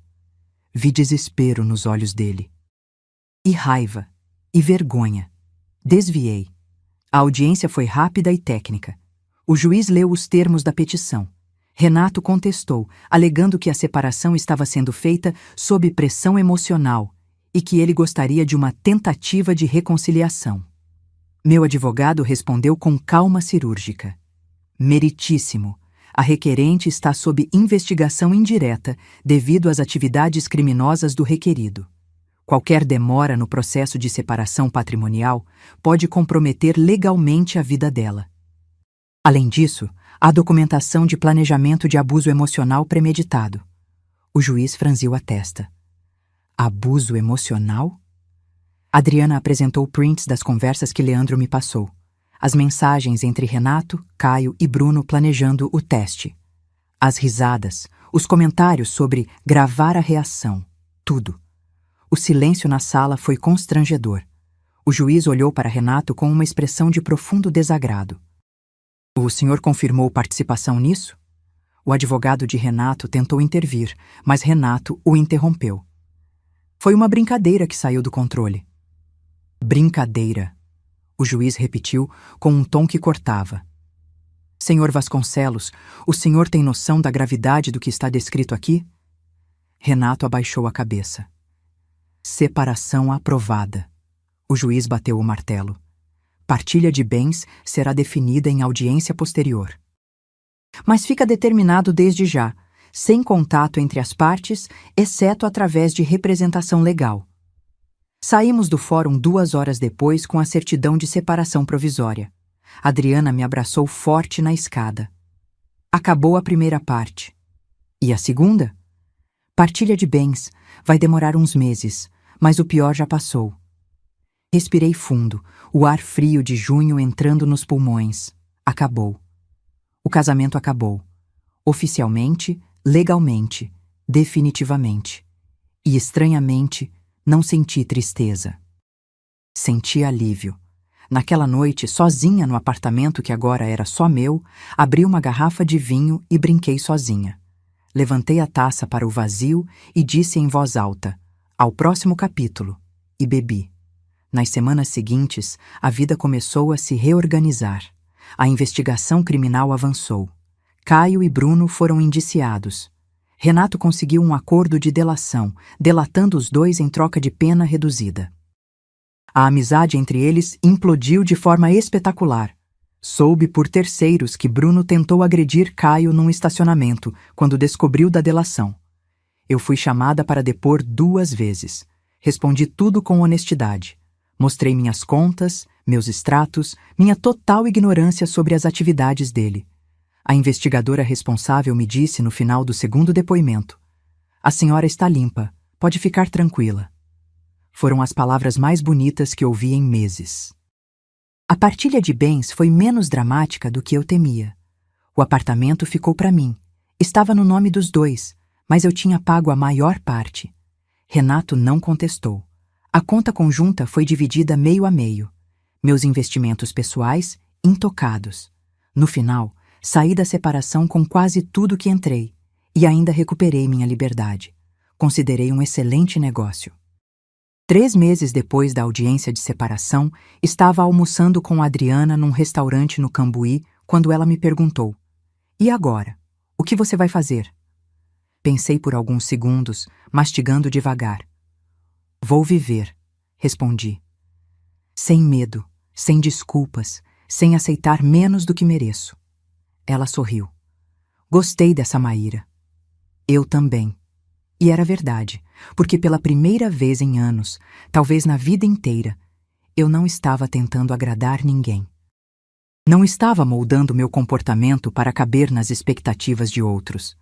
Vi desespero nos olhos dele. E raiva. E vergonha. Desviei. A audiência foi rápida e técnica. O juiz leu os termos da petição. Renato contestou, alegando que a separação estava sendo feita sob pressão emocional e que ele gostaria de uma tentativa de reconciliação. Meu advogado respondeu com calma cirúrgica. Meritíssimo. A requerente está sob investigação indireta devido às atividades criminosas do requerido. Qualquer demora no processo de separação patrimonial pode comprometer legalmente a vida dela. Além disso, há documentação de planejamento de abuso emocional premeditado. O juiz franziu a testa. Abuso emocional? Adriana apresentou prints das conversas que Leandro me passou. As mensagens entre Renato, Caio e Bruno planejando o teste. As risadas, os comentários sobre gravar a reação. Tudo. O silêncio na sala foi constrangedor. O juiz olhou para Renato com uma expressão de profundo desagrado. O senhor confirmou participação nisso? O advogado de Renato tentou intervir, mas Renato o interrompeu. Foi uma brincadeira que saiu do controle. Brincadeira. O juiz repetiu com um tom que cortava. Senhor Vasconcelos, o senhor tem noção da gravidade do que está descrito aqui? Renato abaixou a cabeça. Separação aprovada. O juiz bateu o martelo. Partilha de bens será definida em audiência posterior. Mas fica determinado desde já, sem contato entre as partes, exceto através de representação legal. Saímos do fórum 2 horas depois com a certidão de separação provisória. Adriana me abraçou forte na escada. Acabou a primeira parte. E a segunda? Partilha de bens. Vai demorar uns meses, mas o pior já passou. Respirei fundo, o ar frio de junho entrando nos pulmões. Acabou. O casamento acabou. Oficialmente, legalmente, definitivamente. E, estranhamente, não senti tristeza. Senti alívio. Naquela noite, sozinha no apartamento que agora era só meu, abri uma garrafa de vinho e brinquei sozinha. Levantei a taça para o vazio e disse em voz alta, ao próximo capítulo, e bebi. Nas semanas seguintes, a vida começou a se reorganizar. A investigação criminal avançou. Caio e Bruno foram indiciados. Renato conseguiu um acordo de delação, delatando os dois em troca de pena reduzida. A amizade entre eles implodiu de forma espetacular. Soube por terceiros que Bruno tentou agredir Caio num estacionamento quando descobriu da delação. Eu fui chamada para depor 2 vezes. Respondi tudo com honestidade. Mostrei minhas contas, meus extratos, minha total ignorância sobre as atividades dele. A investigadora responsável me disse no final do segundo depoimento: "A senhora está limpa, pode ficar tranquila." Foram as palavras mais bonitas que ouvi em meses. A partilha de bens foi menos dramática do que eu temia. O apartamento ficou para mim. Estava no nome dos dois, mas eu tinha pago a maior parte. Renato não contestou. A conta conjunta foi dividida meio a meio. Meus investimentos pessoais, intocados. No final, saí da separação com quase tudo que entrei e ainda recuperei minha liberdade. Considerei um excelente negócio. 3 meses depois da audiência de separação, estava almoçando com Adriana num restaurante no Cambuí quando ela me perguntou: "E agora? O que você vai fazer?" Pensei por alguns segundos, mastigando devagar. "Vou viver", respondi. Sem medo, sem desculpas, sem aceitar menos do que mereço. Ela sorriu. Gostei dessa Maíra. Eu também. E era verdade, porque pela primeira vez em anos, talvez na vida inteira, eu não estava tentando agradar ninguém. Não estava moldando meu comportamento para caber nas expectativas de outros.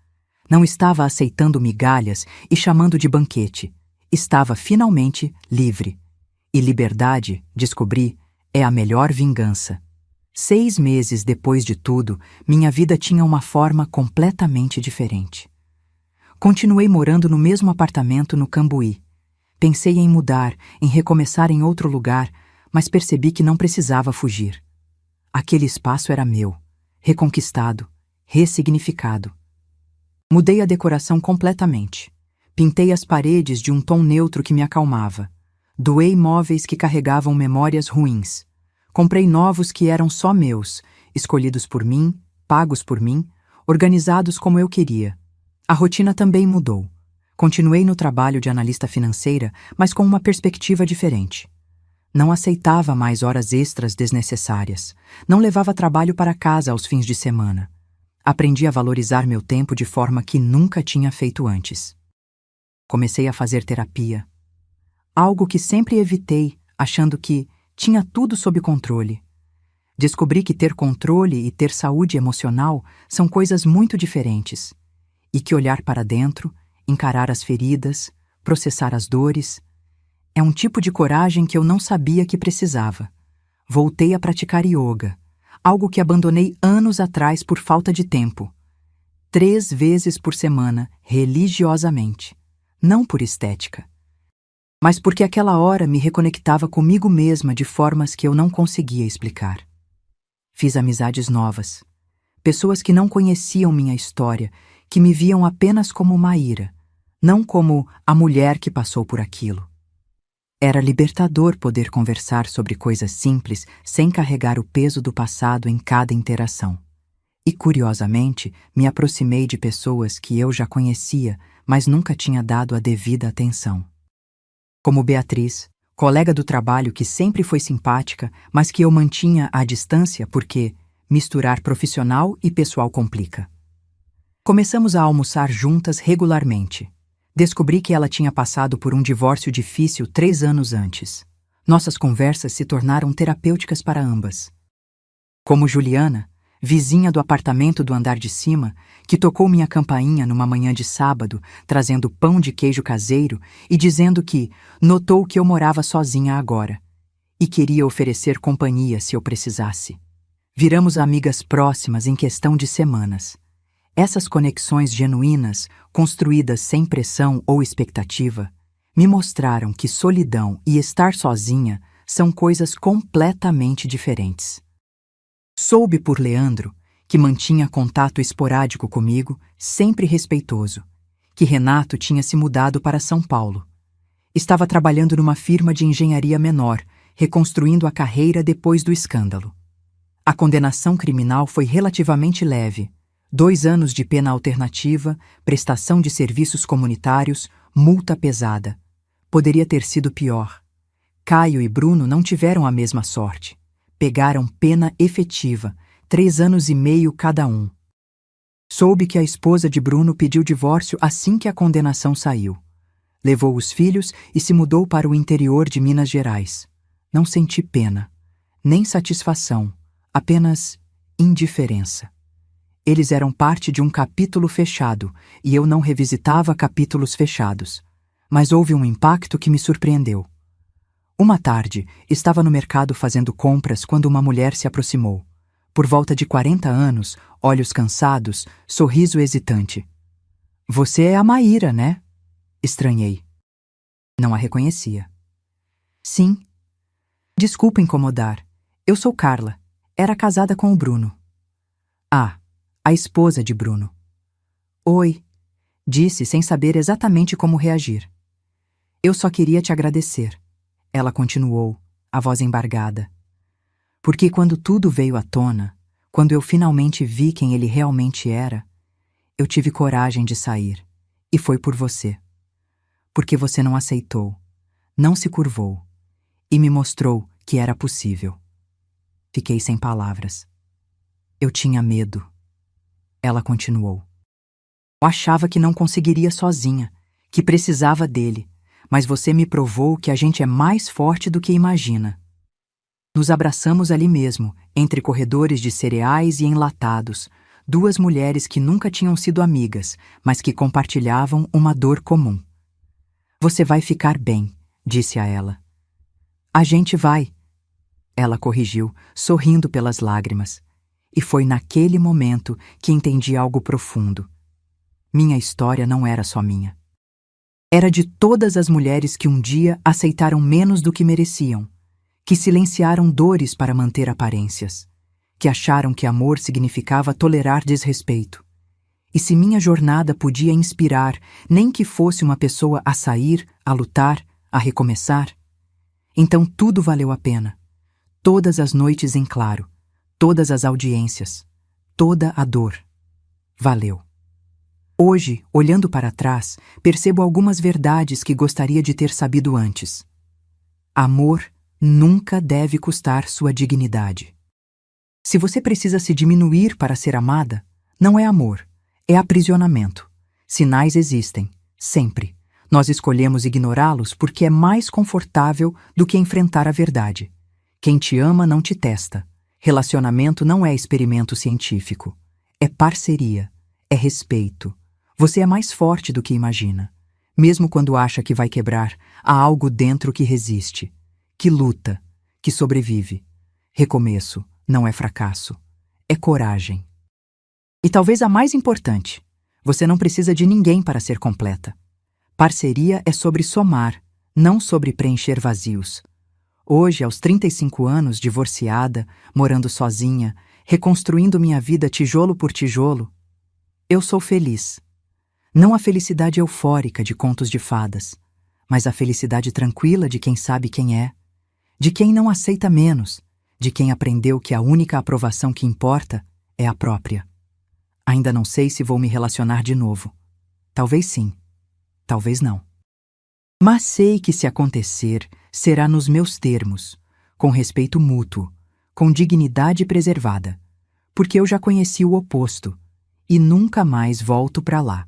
Não estava aceitando migalhas e chamando de banquete. Estava finalmente livre. E liberdade, descobri, é a melhor vingança. 6 meses depois de tudo, minha vida tinha uma forma completamente diferente. Continuei morando no mesmo apartamento no Cambuí. Pensei em mudar, em recomeçar em outro lugar, mas percebi que não precisava fugir. Aquele espaço era meu, reconquistado, ressignificado. Mudei a decoração completamente. Pintei as paredes de um tom neutro que me acalmava. Doei móveis que carregavam memórias ruins. Comprei novos que eram só meus, escolhidos por mim, pagos por mim, organizados como eu queria. A rotina também mudou. Continuei no trabalho de analista financeira, mas com uma perspectiva diferente. Não aceitava mais horas extras desnecessárias. Não levava trabalho para casa aos fins de semana. Aprendi a valorizar meu tempo de forma que nunca tinha feito antes. Comecei a fazer terapia. Algo que sempre evitei, achando que tinha tudo sob controle. Descobri que ter controle e ter saúde emocional são coisas muito diferentes. E que olhar para dentro, encarar as feridas, processar as dores, é um tipo de coragem que eu não sabia que precisava. Voltei a praticar yoga, algo que abandonei anos atrás por falta de tempo. 3 vezes por semana, religiosamente. Não por estética, mas porque aquela hora me reconectava comigo mesma de formas que eu não conseguia explicar. Fiz amizades novas, pessoas que não conheciam minha história, que me viam apenas como Maíra, não como a mulher que passou por aquilo. Era libertador poder conversar sobre coisas simples sem carregar o peso do passado em cada interação. E, curiosamente, me aproximei de pessoas que eu já conhecia, mas nunca tinha dado a devida atenção. Como Beatriz, colega do trabalho que sempre foi simpática, mas que eu mantinha à distância porque misturar profissional e pessoal complica. Começamos a almoçar juntas regularmente. Descobri que ela tinha passado por um divórcio difícil 3 anos antes. Nossas conversas se tornaram terapêuticas para ambas. Como Juliana, vizinha do apartamento do andar de cima, que tocou minha campainha numa manhã de sábado, trazendo pão de queijo caseiro e dizendo que notou que eu morava sozinha agora e queria oferecer companhia se eu precisasse. Viramos amigas próximas em questão de semanas. Essas conexões genuínas, construídas sem pressão ou expectativa, me mostraram que solidão e estar sozinha são coisas completamente diferentes. Soube por Leandro, que mantinha contato esporádico comigo, sempre respeitoso, que Renato tinha se mudado para São Paulo. Estava trabalhando numa firma de engenharia menor, reconstruindo a carreira depois do escândalo. A condenação criminal foi relativamente leve. 2 anos de pena alternativa, prestação de serviços comunitários, multa pesada. Poderia ter sido pior. Caio e Bruno não tiveram a mesma sorte. Pegaram pena efetiva, 3 anos e meio cada um. Soube que a esposa de Bruno pediu divórcio assim que a condenação saiu. Levou os filhos e se mudou para o interior de Minas Gerais. Não senti pena, nem satisfação, apenas indiferença. Eles eram parte de um capítulo fechado e eu não revisitava capítulos fechados. Mas houve um impacto que me surpreendeu. Uma tarde, estava no mercado fazendo compras quando uma mulher se aproximou. Por volta de 40 anos, olhos cansados, sorriso hesitante. "Você é a Maíra, né?" Estranhei. Não a reconhecia. "Sim." "Desculpa incomodar. Eu sou Carla. Era casada com o Bruno." "Ah, a esposa de Bruno." "Oi," disse sem saber exatamente como reagir. "Eu só queria te agradecer." Ela continuou, a voz embargada. "Porque quando tudo veio à tona, quando eu finalmente vi quem ele realmente era, eu tive coragem de sair. E foi por você. Porque você não aceitou, não se curvou, e me mostrou que era possível." Fiquei sem palavras. "Eu tinha medo." Ela continuou. "Eu achava que não conseguiria sozinha, que precisava dele, mas você me provou que a gente é mais forte do que imagina. Nos abraçamos ali mesmo, entre corredores de cereais e enlatados, duas mulheres que nunca tinham sido amigas, mas que compartilhavam uma dor comum. Você vai ficar bem, disse a ela. A gente vai. Ela corrigiu, sorrindo pelas lágrimas. E foi naquele momento que entendi algo profundo. Minha história não era só minha. Era de todas as mulheres que um dia aceitaram menos do que mereciam, que silenciaram dores para manter aparências, que acharam que amor significava tolerar desrespeito. E se minha jornada podia inspirar, nem que fosse uma pessoa a sair, a lutar, a recomeçar, então tudo valeu a pena. Todas as noites em claro, todas as audiências, toda a dor. Valeu. Hoje, olhando para trás, percebo algumas verdades que gostaria de ter sabido antes. Amor nunca deve custar sua dignidade. Se você precisa se diminuir para ser amada, não é amor, é aprisionamento. Sinais existem, sempre. Nós escolhemos ignorá-los porque é mais confortável do que enfrentar a verdade. Quem te ama não te testa. Relacionamento não é experimento científico. É parceria, é respeito. Você é mais forte do que imagina. Mesmo quando acha que vai quebrar, há algo dentro que resiste, que luta, que sobrevive. Recomeço não é fracasso, é coragem. E talvez a mais importante, você não precisa de ninguém para ser completa. Parceria é sobre somar, não sobre preencher vazios. Hoje, aos 35 anos, divorciada, morando sozinha, reconstruindo minha vida tijolo por tijolo, eu sou feliz. Não a felicidade eufórica de contos de fadas, mas a felicidade tranquila de quem sabe quem é, de quem não aceita menos, de quem aprendeu que a única aprovação que importa é a própria. Ainda não sei se vou me relacionar de novo. Talvez sim, talvez não. Mas sei que se acontecer, será nos meus termos, com respeito mútuo, com dignidade preservada, porque eu já conheci o oposto e nunca mais volto para lá.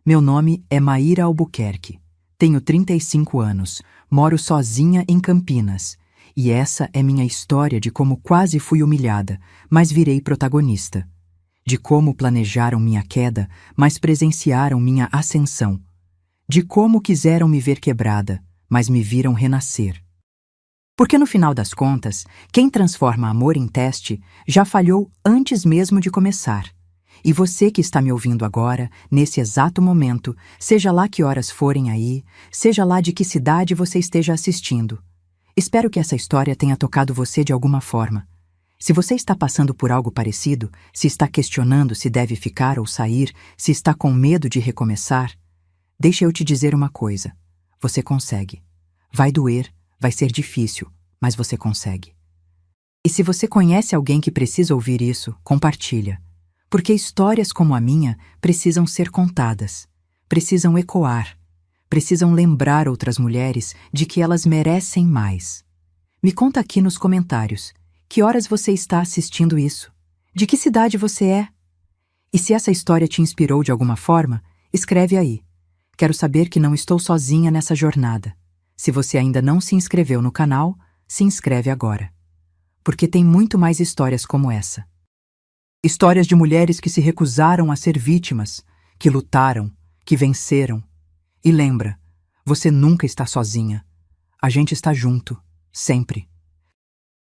Meu nome é Maíra Albuquerque, tenho 35 anos, moro sozinha em Campinas, e essa é minha história de como quase fui humilhada, mas virei protagonista. De como planejaram minha queda, mas presenciaram minha ascensão. De como quiseram me ver quebrada, mas me viram renascer. Porque no final das contas, quem transforma amor em teste já falhou antes mesmo de começar. E você que está me ouvindo agora, nesse exato momento, seja lá que horas forem aí, seja lá de que cidade você esteja assistindo. Espero que essa história tenha tocado você de alguma forma. Se você está passando por algo parecido, se está questionando se deve ficar ou sair, se está com medo de recomeçar, deixa eu te dizer uma coisa. Você consegue. Vai doer, vai ser difícil, mas você consegue. E se você conhece alguém que precisa ouvir isso, compartilha. Porque histórias como a minha precisam ser contadas, precisam ecoar, precisam lembrar outras mulheres de que elas merecem mais. Me conta aqui nos comentários, que horas você está assistindo isso? De que cidade você é? E se essa história te inspirou de alguma forma, escreve aí. Quero saber que não estou sozinha nessa jornada. Se você ainda não se inscreveu no canal, se inscreve agora. Porque tem muito mais histórias como essa. Histórias de mulheres que se recusaram a ser vítimas, que lutaram, que venceram. E lembra, você nunca está sozinha. A gente está junto, sempre.